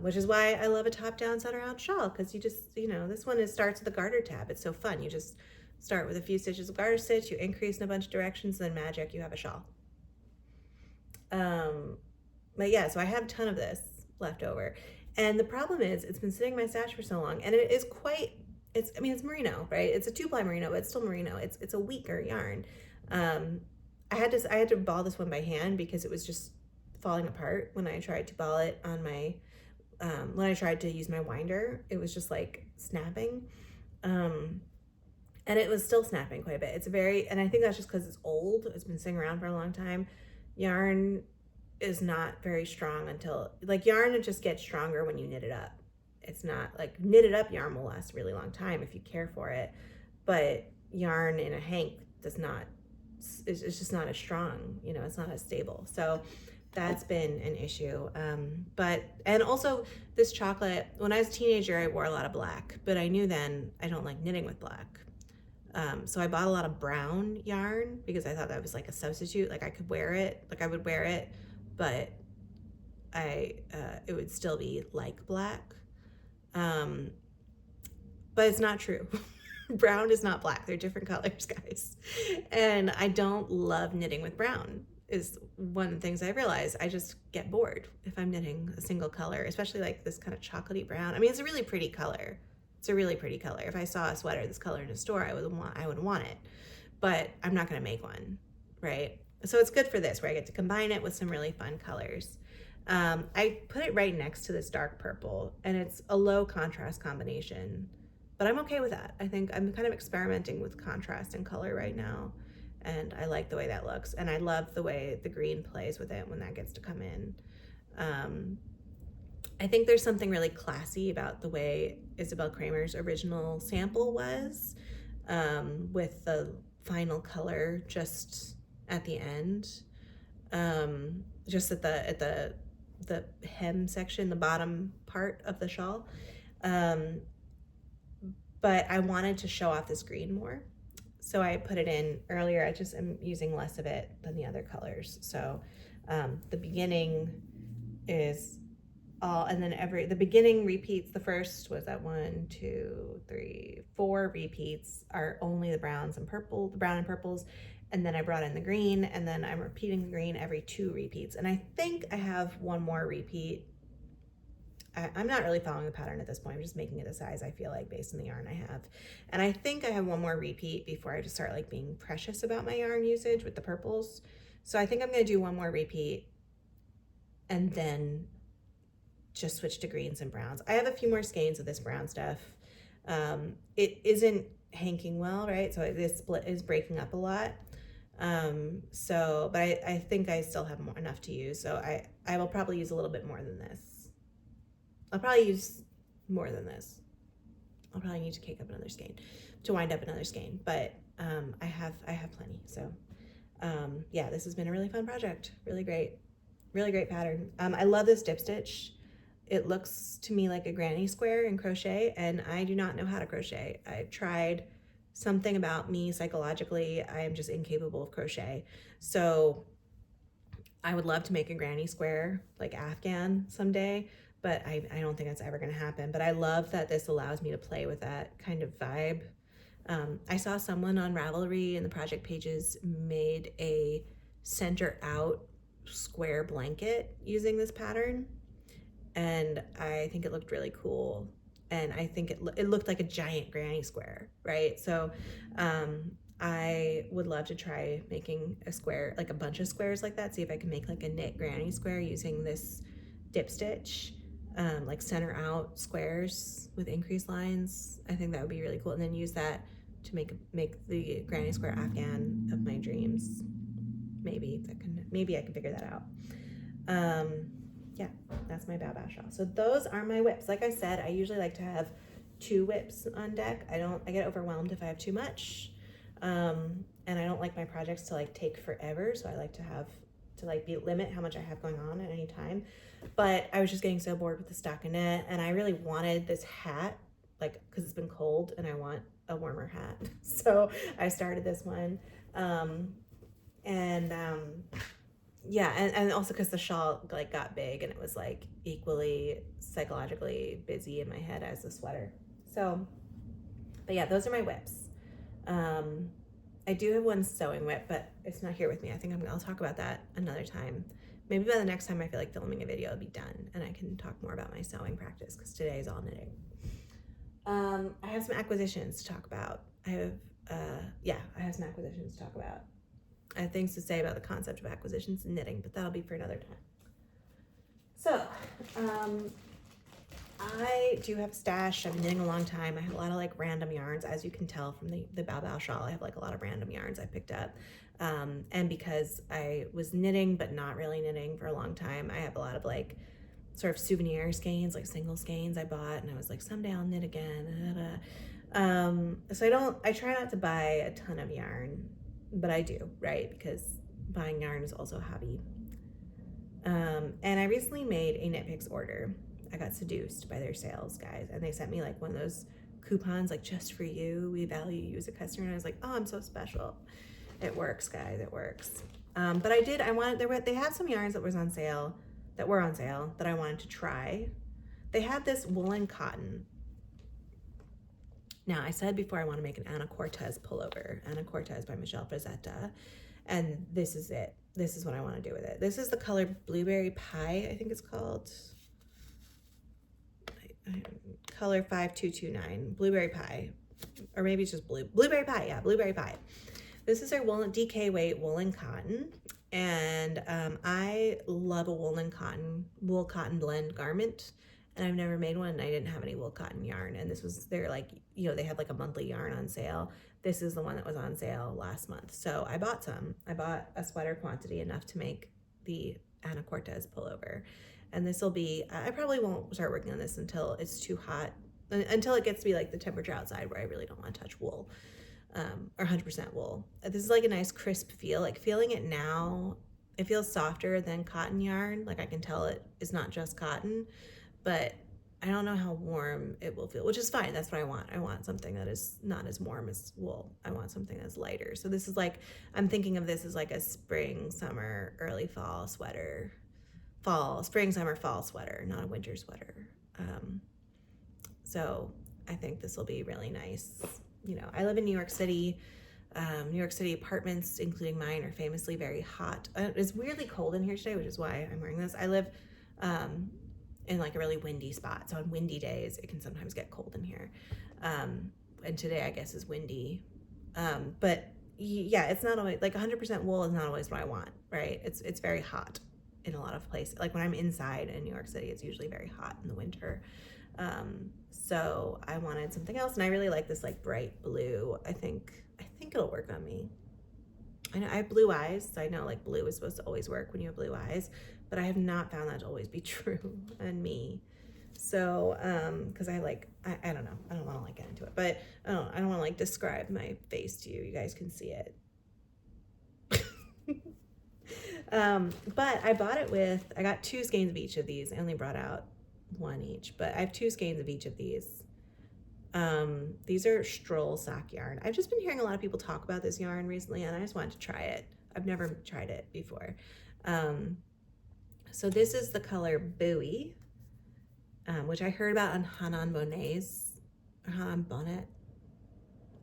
which is why I love a top down center out shawl, because you just, you know, this one starts with a garter tab. It's so fun. You just start with a few stitches of garter stitch, you increase in a bunch of directions, then magic, you have a shawl. But yeah, so I have a ton of this left over. And the problem is it's been sitting in my stash for so long, and it is quite, it's merino, right? It's a 2-ply merino, but it's still merino. It's a weaker yarn. I had to ball this one by hand because it was just falling apart when I tried to ball it on my, when I tried to use my winder. It was just like snapping. And it was still snapping quite a bit. And I think that's just because it's old. It's been sitting around for a long time. Yarn is not very strong until, like, yarn, it just gets stronger when you knit it up. It's not like knitted up yarn will last a really long time if you care for it, but yarn in a hank does not, it's just not as strong, you know, it's not as stable. So that's been an issue. And also this chocolate, when I was a teenager, I wore a lot of black, but I knew then I don't like knitting with black. So I bought a lot of brown yarn because I thought that was like a substitute. Like I could wear it, like I would wear it, but it would still be like black. But it's not true. Brown is not black. They're different colors, guys. And I don't love knitting with brown is one of the things I realized. I just get bored if I'm knitting a single color, especially like this kind of chocolatey brown. I mean, it's a really pretty color. It's a really pretty color. If I saw a sweater this color in a store, I would want it, but I'm not going to make one, right? So it's good for this, where I get to combine it with some really fun colors. I put it right next to this dark purple, and it's a low contrast combination, but I'm okay with that. I think I'm kind of experimenting with contrast and color right now, and I like the way that looks, and I love the way the green plays with it when that gets to come in. I think there's something really classy about the way Isabel Kramer's original sample was, with the final color just at the end, just at the hem section, the bottom part of the shawl. But I wanted to show off this green more, so I put it in earlier. I just am using less of it than the other colors. So the beginning is all, and then the beginning repeats. The first was that 1, 2, 3, 4 repeats are only the browns and purple, the brown and purples, and then I brought in the green, and then I'm repeating the green every 2 repeats. And I think I have one more repeat. I'm not really following the pattern at this point. I'm just making it a size I feel like based on the yarn I have. And I think I have one more repeat before I just start like being precious about my yarn usage with the purples. So I think I'm gonna do one more repeat and then just switch to greens and browns. I have a few more skeins of this brown stuff. It isn't hanking well, right? So this split is breaking up a lot. But I think I still have enough to use. So I will probably use a little bit more than this. I'll probably use more than this. I'll probably need to cake up another skein, to wind up another skein, but I have plenty. So yeah, this has been a really fun project. Really great pattern. I love this dip stitch. It looks to me like a granny square in crochet, and I do not know how to crochet. I've tried. Something about me psychologically, I am just incapable of crochet. So I would love to make a granny square like Afghan someday, but I don't think that's ever going to happen. But I love that this allows me to play with that kind of vibe. I saw someone on Ravelry in the project pages made a center out square blanket using this pattern, and I think it looked really cool. And I think it looked like a giant granny square, right? So I would love to try making a square, like a bunch of squares like that. See if I can make like a knit granny square using this dip stitch, like center out squares with increased lines. I think that would be really cool. And then use that to make the granny square Afghan of my dreams. Maybe I can figure that out. Yeah, that's my Bao Bao shawl. So those are my whips. Like I said, I usually like to have 2 whips on deck. I get overwhelmed if I have too much. And I don't like my projects to like take forever. So I like to limit how much I have going on at any time. But I was just getting so bored with the stockinette, and I really wanted this hat, like, cause it's been cold and I want a warmer hat. So I started this one. Yeah, and also because the shawl like got big and it was like equally psychologically busy in my head as the sweater. So, but yeah, those are my whips. I do have one sewing whip, but it's not here with me. I think I'll talk about that another time. Maybe by the next time I feel like filming a video, it'll be done and I can talk more about my sewing practice, because today is all knitting. I have some acquisitions to talk about. I have some acquisitions to talk about. I have things to say about the concept of acquisitions and knitting, but that'll be for another time. So, I do have a stash. I've been knitting a long time. I have a lot of like random yarns, as you can tell from the Bao Bao shawl. I have like a lot of random yarns I picked up. And because I was knitting but not really knitting for a long time, I have a lot of like sort of souvenir skeins, like single skeins I bought, and I was like, someday I'll knit again. So I try not to buy a ton of yarn, but I do, right? Because buying yarn is also a hobby. And I recently made a Knit Picks order. I got seduced by their sales guys, and they sent me like one of those coupons, like, just for you, we value you as a customer. And I was like, oh, I'm so special. It works, guys, it works. But they had some yarns that were on sale that I wanted to try. They had this woolen cotton. Now, I said before I want to make an Anna Cortez pullover. Anna Cortez by Michelle Frazetta. And this is it. This is what I want to do with it. This is the color Blueberry Pie, I think it's called. Color 5229. Blueberry Pie. Or maybe it's just Blueberry Pie. Yeah, Blueberry Pie. This is our woolen DK weight woolen cotton. And I love a wool cotton blend garment. And I've never made one, and I didn't have any wool cotton yarn. And they're like, they had like a monthly yarn on sale. This is the one that was on sale last month. So I bought some. I bought a sweater quantity enough to make the Anna Cortez pullover. And this will be, I probably won't start working on this until it's too hot, until it gets to be like the temperature outside where I really don't want to touch wool, or 100% wool. This is like a nice crisp feel. Like feeling it now, it feels softer than cotton yarn. Like I can tell it is not just cotton, but I don't know how warm it will feel, which is fine. That's what I want. I want something that is not as warm as wool. I want something that's lighter. So this is like, I'm thinking of this as like a spring, summer, early fall sweater. Spring, summer, fall sweater, not a winter sweater. So I think this will be really nice. I live in New York City. New York City apartments, including mine, are famously very hot. It's weirdly cold in here today, which is why I'm wearing this. I live in like a really windy spot. So on windy days, it can sometimes get cold in here. And today I guess is windy. But yeah, it's not always like 100% wool is not always what I want, right? It's very hot in a lot of places. Like when I'm inside in New York City, it's usually very hot in the winter. So I wanted something else, and I really like this like bright blue. I think it'll work on me. I know I have blue eyes, so I know like blue is supposed to always work when you have blue eyes, but I have not found that to always be true on me. So, cause I don't know, I don't want to like get into it, but I don't want to like describe my face to you. You guys can see it. But I bought it with, I got 2 skeins of each of these. I only brought out 1 each, but I have 2 skeins of each of these. These are Stroll sock yarn. I've just been hearing a lot of people talk about this yarn recently, and I just wanted to try it. I've never tried it before. So this is the color Bowie, which I heard about on Hanan Bonnet's, or Hanan Bonnet,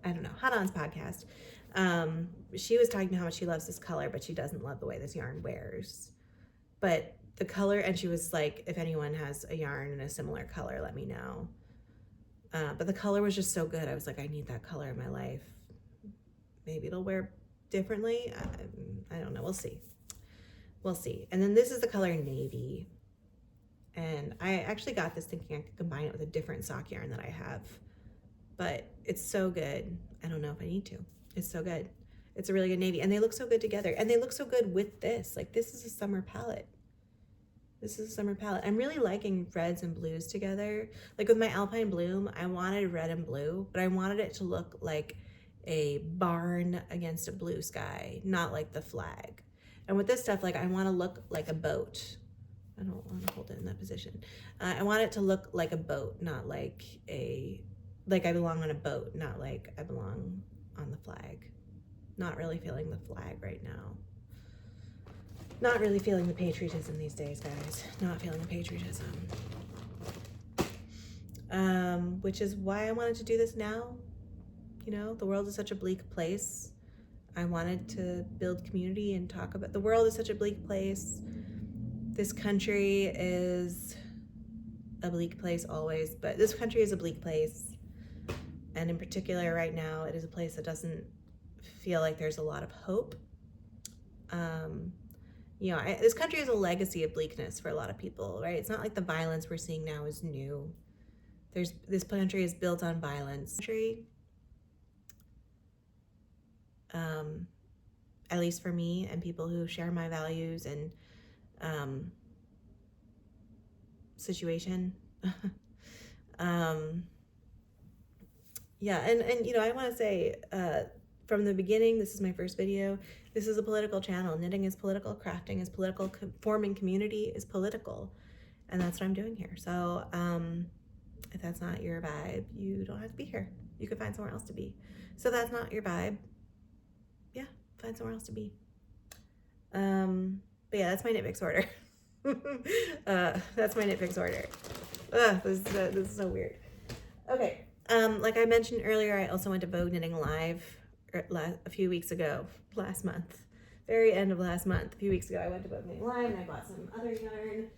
I don't know, Hanan's podcast. She was talking about how much she loves this color, but she doesn't love the way this yarn wears. But the color, and she was like, if anyone has a yarn in a similar color, let me know. But the color was just so good. I was like, I need that color in my life. Maybe it'll wear differently. I don't know. We'll see. We'll see. And then this is the color Navy. And I actually got this thinking I could combine it with a different sock yarn that I have. But it's so good. I don't know if I need to. It's so good. It's a really good navy. And they look so good together. And they look so good with this. Like, this is a summer palette. This is a summer palette. I'm really liking reds and blues together. Like with my Alpine Bloom, I wanted red and blue, but I wanted it to look like a barn against a blue sky, not like the flag. And with this stuff, like, I want to look like a boat. I don't want to hold it in that position. I want it to look like a boat, not like I belong on a boat, not like I belong on the flag. Not really feeling the flag right now. Not really feeling the patriotism these days, guys. Not feeling the patriotism. Which is why I wanted to do this now. You know, the world is such a bleak place. I wanted to build community and talk about, the world is such a bleak place. This country is a bleak place always, but this country is a bleak place. And in particular right now, it is a place that doesn't feel like there's a lot of hope. You know, this country has a legacy of bleakness for a lot of people, right? It's not like the violence we're seeing now is new. This country is built on violence. At least for me and people who share my values and situation. Yeah, and you know, I want to say from the beginning, this is my first video. This is a political channel. Knitting is political, crafting is political, forming community is political, and that's what I'm doing here. So if that's not your vibe, you don't have to be here. You could find somewhere else to be. So if that's not your vibe, yeah, find somewhere else to be. But yeah, that's my knit picks order. That's my knit picks order. This is so weird. Okay. Like I mentioned earlier, I also went to Vogue Knitting Live a few weeks ago, last month, very end of last month. A few weeks ago, I went to Vogue Knitting Live and I bought some other yarn.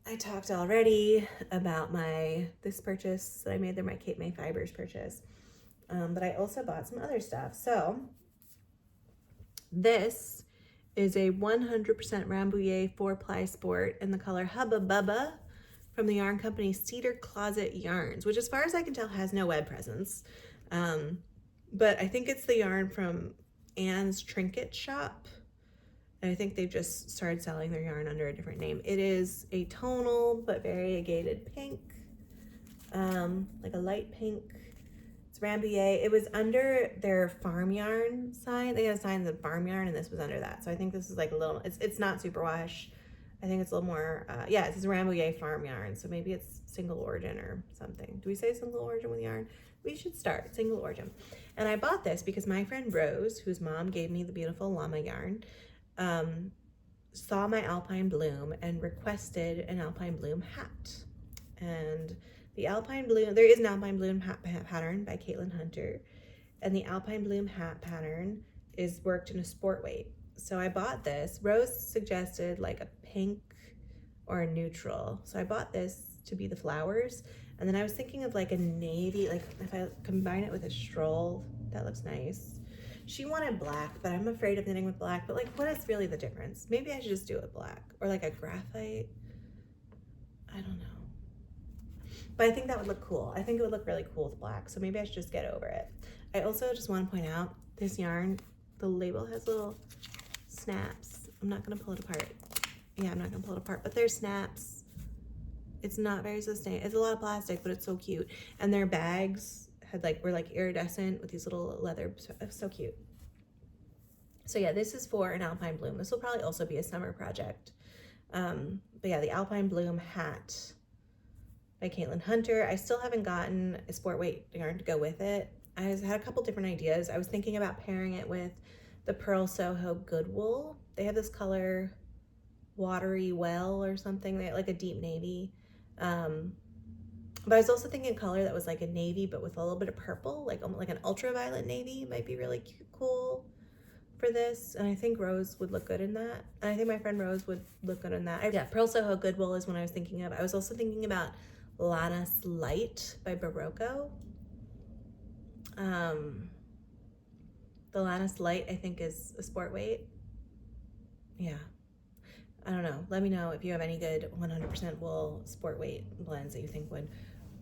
I talked already about this purchase that I made there, my Cape May Fibers purchase. But I also bought some other stuff. So this is a 100% Rambouillet 4-ply sport in the color Hubba Bubba from the yarn company Cedar Closet Yarns, which as far as I can tell has no web presence. But I think it's the yarn from Anne's Trinket Shop. And I think they've just started selling their yarn under a different name. It is a tonal but variegated pink, like a light pink. It's Rambouillet. It was under their farm yarn sign. They had a sign that farm yarn, and this was under that. So I think this is like a little, it's not superwash. I think it's a little more, yeah, it says Rambouillet farm yarn. So maybe it's single origin or something. Do we say single origin with yarn? We should start single origin. And I bought this because my friend Rose, whose mom gave me the beautiful llama yarn, saw my Alpine Bloom and requested an Alpine Bloom hat. And the Alpine Bloom, there is an Alpine Bloom hat pattern by Caitlin Hunter, and the Alpine Bloom hat pattern is worked in a sport weight. So I bought this. Rose suggested like a pink or a neutral. So I bought this to be the flowers. And then I was thinking of like a navy, like if I combine it with a stroll, that looks nice. She wanted black, but I'm afraid of knitting with black. But like, what is really the difference? Maybe I should just do it with black or like a graphite. I don't know. But I think that would look cool. I think it would look really cool with black. So maybe I should just get over it. I also just want to point out this yarn, the label has little snaps. I'm not going to pull it apart. Yeah, I'm not going to pull it apart, but there's snaps. It's not very sustainable. It's a lot of plastic, but it's so cute. And their bags were like iridescent with these little leather, so cute. So yeah, this is for an Alpine Bloom. This will probably also be a summer project. But yeah, the Alpine Bloom hat by Caitlin Hunter. I still haven't gotten a sport weight yarn to go with it. I had a couple different ideas. I was thinking about pairing it with the Pearl Soho Good Wool. They have this color, Watery Well or something, they like a deep navy. But I was also thinking color that was like a navy but with a little bit of purple, like an ultraviolet navy might be really cool for this. And I think Rose would look good in that. And I think my friend Rose would look good in that. Yeah, Pearl Soho Good Wool is one I was thinking of. I was also thinking about Lannis Light by Barocco. The Lannis Light I think is a sport weight. Yeah. I don't know. Let me know if you have any good 100% wool sport weight blends that you think would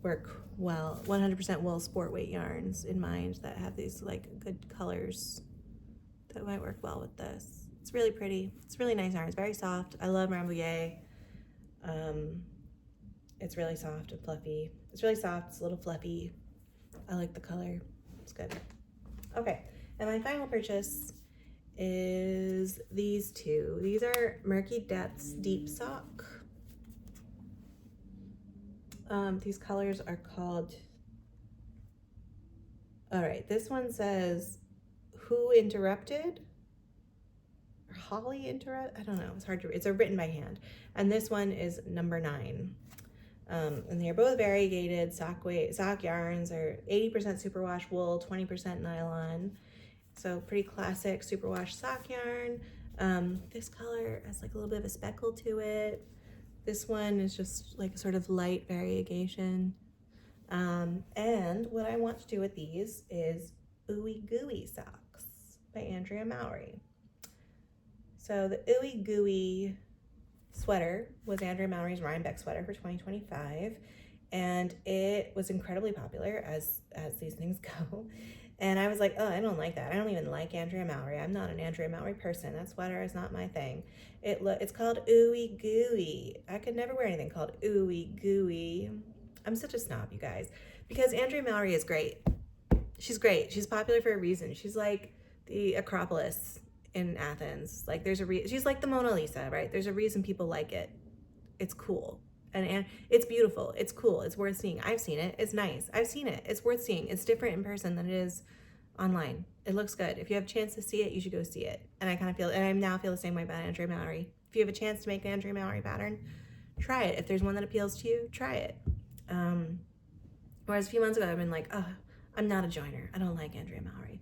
work well. 100% wool sport weight yarns in mind that have these like good colors that might work well with this. It's really pretty. It's really nice yarn. It's very soft. I love Rambouillet. It's really soft and fluffy. It's really soft. It's a little fluffy. I like the color. It's good. Okay, and my final purchase is these two. These are Murky Depths Deep Sock. These colors are called, all right, this one says Who Interrupted? Or Holly Interrupt? I don't know, it's hard to read. It's written by hand. And this one is number 9. And they're both variegated sock yarns are 80% superwash wool, 20% nylon. So pretty classic superwash sock yarn. This color has like a little bit of a speckle to it. This one is just like a sort of light variegation. And what I want to do with these is Ooey Gooey socks by Andrea Mowry. So the Ooey Gooey sweater was Andrea Mowry's Rhinebeck sweater for 2025, and it was incredibly popular as these things go. And I was like, oh, I don't like that. I don't even like Andrea Mowry. I'm not an Andrea Mowry person. That sweater is not my thing. It's called Ooey Gooey. I could never wear anything called Ooey Gooey. I'm such a snob, you guys, because Andrea Mowry is great. She's great. She's popular for a reason. She's like the Acropolis in Athens. Like there's a she's like the Mona Lisa, right? There's a reason people like it. It's cool. And it's beautiful. It's cool. It's worth seeing. I've seen it. It's nice. I've seen it. It's worth seeing. It's different in person than it is online. It looks good. If you have a chance to see it, you should go see it. And I kind of feel, and I now feel the same way about Andrea Mowry. If you have a chance to make an Andrea Mowry pattern, try it. If there's one that appeals to you, try it. Whereas a few months ago, I've been like, oh, I'm not a joiner. I don't like Andrea Mowry.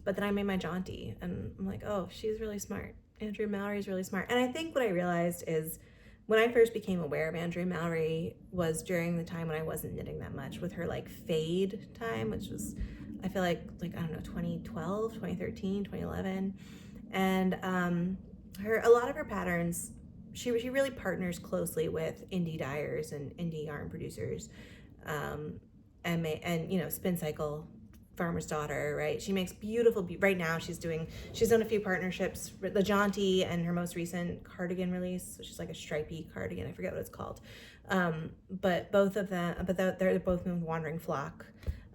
But then I made my Jaunty, and I'm like, oh, she's really smart. Andrea Mowry is really smart. And I think what I realized is when I first became aware of Andrea Mowry was during the time when I wasn't knitting that much, with her like fade time, which was, I feel like I don't know, 2012, 2013, 2011. And a lot of her patterns, she really partners closely with indie dyers and indie yarn producers, and you know, Spin Cycle, Farmer's Daughter, right? She makes beautiful, right now she's done a few partnerships, the Jaunty and her most recent cardigan release, which is like a stripy cardigan, I forget what it's called. But both of them, they're both with Wandering Flock.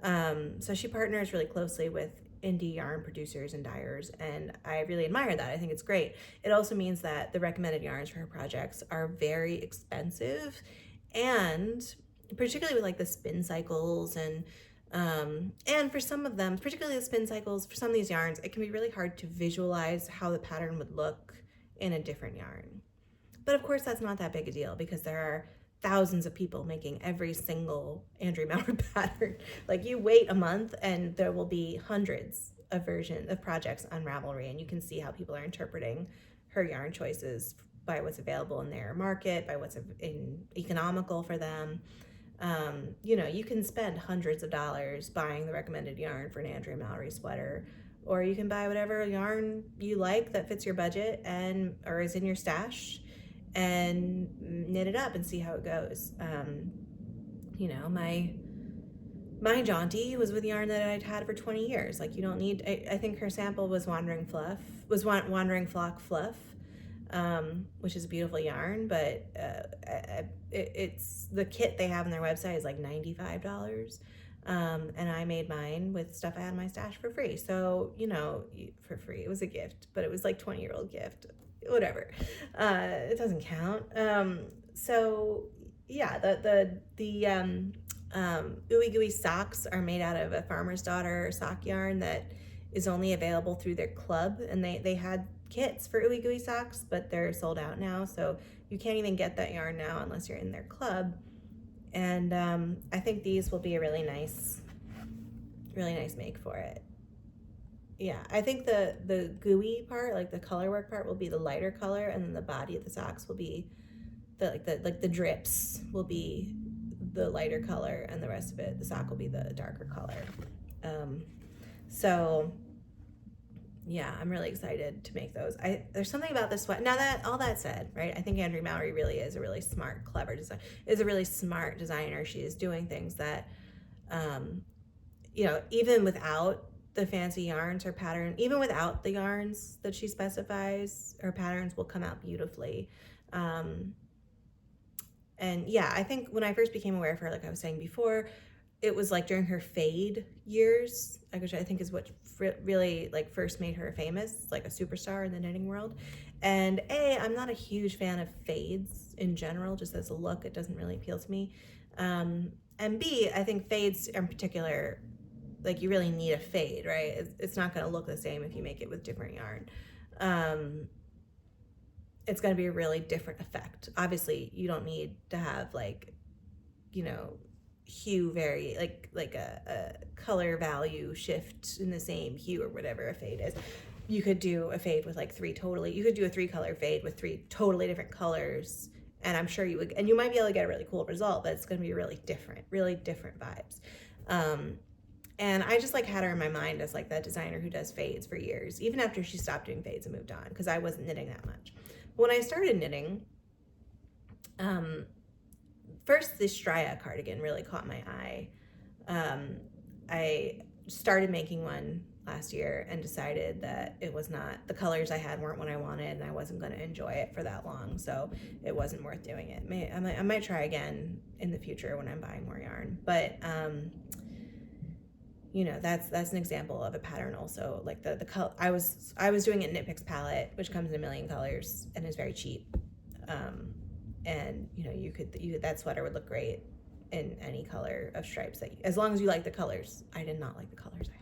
So she partners really closely with indie yarn producers and dyers, and I really admire that. I think it's great. It also means that the recommended yarns for her projects are very expensive, and particularly with like the Spin Cycles and for some of them, particularly the Spin Cycles, for some of these yarns, it can be really hard to visualize how the pattern would look in a different yarn. But of course, that's not that big a deal because there are thousands of people making every single Andrea Mowry pattern. Like, you wait a month and there will be hundreds of projects on Ravelry, and you can see how people are interpreting her yarn choices by what's available in their market, by what's economical for them. You know, you can spend hundreds of dollars buying the recommended yarn for an Andrea Mowry sweater, or you can buy whatever yarn you like that fits your budget or is in your stash, and knit it up and see how it goes. You know, my Jaunty was with yarn that I'd had for 20 years. Like, you don't need, I think her sample was Wandering Flock Fluff, which is a beautiful yarn, but it's the kit they have on their website is like $95. And I made mine with stuff I had in my stash for free. So, for free. It was a gift, but it was like 20-year-old gift, whatever. It doesn't count. So yeah, the ooey gooey socks are made out of a farmer's daughter sock yarn that is only available through their club, and they had kits for ooey gooey socks, but they're sold out now, so you can't even get that yarn now unless you're in their club. And I think these will be a really nice make for it. Yeah, I think the gooey part, like the color work part, will be the lighter color, and then the body of the socks will be the drips will be the lighter color, and the rest of it, the sock, will be the darker color. So yeah, I'm really excited to make those. There's something about this sweat. Now, that all that said, right, I think Andrea Mallory really is a really smart, clever designer. She is doing things that, even without the fancy yarns, her pattern, even without the yarns that she specifies, her patterns will come out beautifully. And yeah, I think when I first became aware of her, like I was saying before, it was like during her fade years, which I think is what really like first made her famous, like a superstar in the knitting world. And I'm not a huge fan of fades in general, just as a look. It doesn't really appeal to me. And B, I think fades in particular, like you really need a fade, right? It's not going to look the same if you make it with different yarn. It's going to be a really different effect. Obviously, you don't need to have hue vary, like a color value shift in the same hue or whatever a fade is. You could do a fade with you could do a 3-color fade with 3 totally different colors, and I'm sure you would, and you might be able to get a really cool result, but it's going to be really different vibes. And I just had her in my mind as that designer who does fades for years, even after she stopped doing fades and moved on, because I wasn't knitting that much. But when I started knitting, first, the Strya cardigan really caught my eye. I started making one last year and decided that it was not, the colors I had weren't what I wanted, and I wasn't going to enjoy it for that long, so it wasn't worth doing it. I might try again in the future when I'm buying more yarn, but that's an example of a pattern also. Like the color, I was doing it in Knit Picks palette, which comes in a million colors and is very cheap. And you could that sweater would look great in any color of stripes as long as you like the colors. I did not like the colors I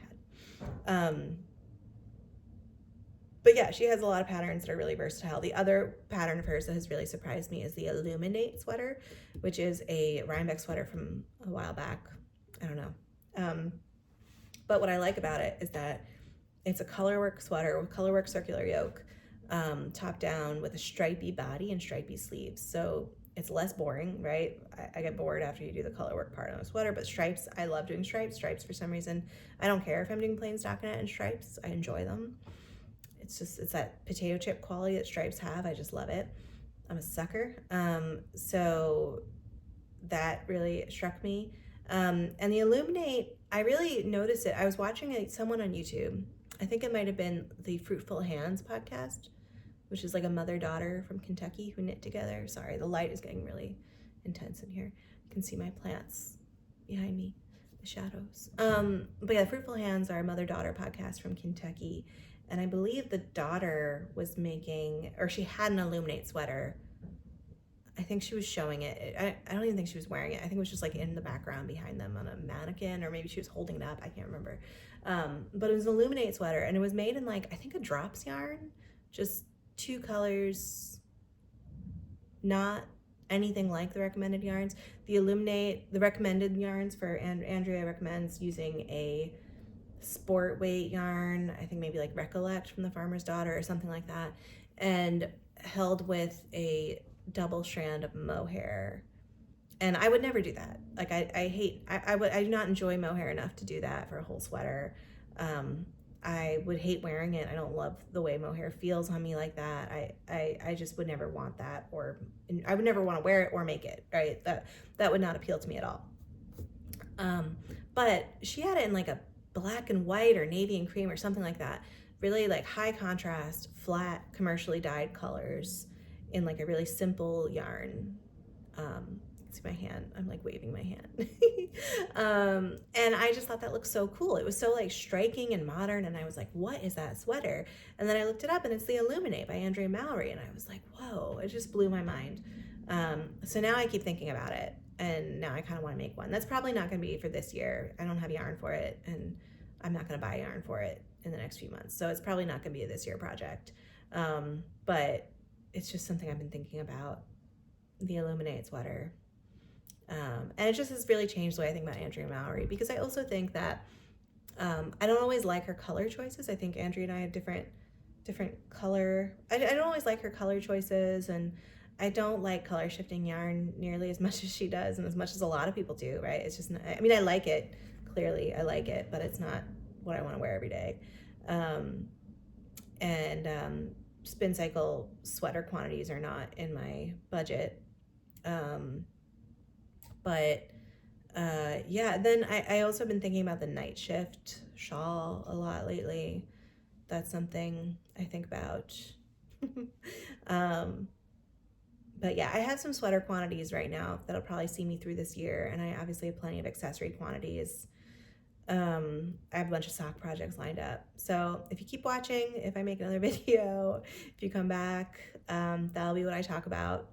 had. But yeah, she has a lot of patterns that are really versatile. The other pattern of hers that has really surprised me is the Illuminate sweater, which is a Rhinebeck sweater from a while back. I don't know. But what I like about it is that it's a colorwork sweater with colorwork circular yoke, top down, with a stripy body and stripy sleeves. So it's less boring, right? I get bored after you do the colorwork part on a sweater, but stripes, I love doing stripes. Stripes, for some reason, I don't care if I'm doing plain stockinette and stripes. I enjoy them. It's that potato chip quality that stripes have. I just love it. I'm a sucker. So that really struck me. And the Illuminate, I really noticed it. I was watching someone on YouTube. I think it might have been the Fruitful Hands podcast, which is like a mother-daughter from Kentucky who knit together. Sorry, the light is getting really intense in here. You can see my plants behind me, the shadows. But yeah, Fruitful Hands are a mother-daughter podcast from Kentucky. And I believe the daughter was making, or she had an Illuminate sweater. I think she was showing it. I don't even think she was wearing it. I think it was just in the background behind them on a mannequin, or maybe she was holding it up. I can't remember. But it was an Illuminate sweater, and it was made in I think a drops yarn, just 2 colors, not anything like the recommended yarns. The recommended yarns for Andrea recommends using a sport weight yarn, I think maybe Recollect from the Farmer's Daughter or something like that, and held with a double strand of mohair. And I would never do that. I do not enjoy mohair enough to do that for a whole sweater. I would hate wearing it. I don't love the way mohair feels on me like that. I just would never want that, or I would never want to wear it or make it, right? That would not appeal to me at all. But she had it in a black and white or navy and cream or something like that. Really high contrast, flat, commercially dyed colors in a really simple yarn. see my hand. I'm like waving my hand. And I just thought that looked so cool. It was so like striking and modern. And I was like, what is that sweater? And then I looked it up and it's the Illuminate by Andrea Mallory. And I was like, whoa, it just blew my mind. So now I keep thinking about it. And now I kind of want to make one. That's probably not going to be for this year. I don't have yarn for it. And I'm not going to buy yarn for it in the next few months. So it's probably not going to be a this year project. But it's just something I've been thinking about, the Illuminate sweater. And it just has really changed the way I think about Andrea Mallory, because I also think that I don't always like her color choices. I think Andrea and I have different color. I don't always like her color choices, and I don't like color shifting yarn nearly as much as she does, and as much as a lot of people do, right? It's just not, I mean, I like it, clearly I like it, but it's not what I want to wear every day. Spin cycle sweater quantities are not in my budget. Yeah, then I also been thinking about the night shift shawl a lot lately. That's something I think about. But yeah, I have some sweater quantities right now that'll probably see me through this year, and I obviously have plenty of accessory quantities. I have a bunch of sock projects lined up. So if you keep watching, if I make another video, if you come back, that'll be what I talk about.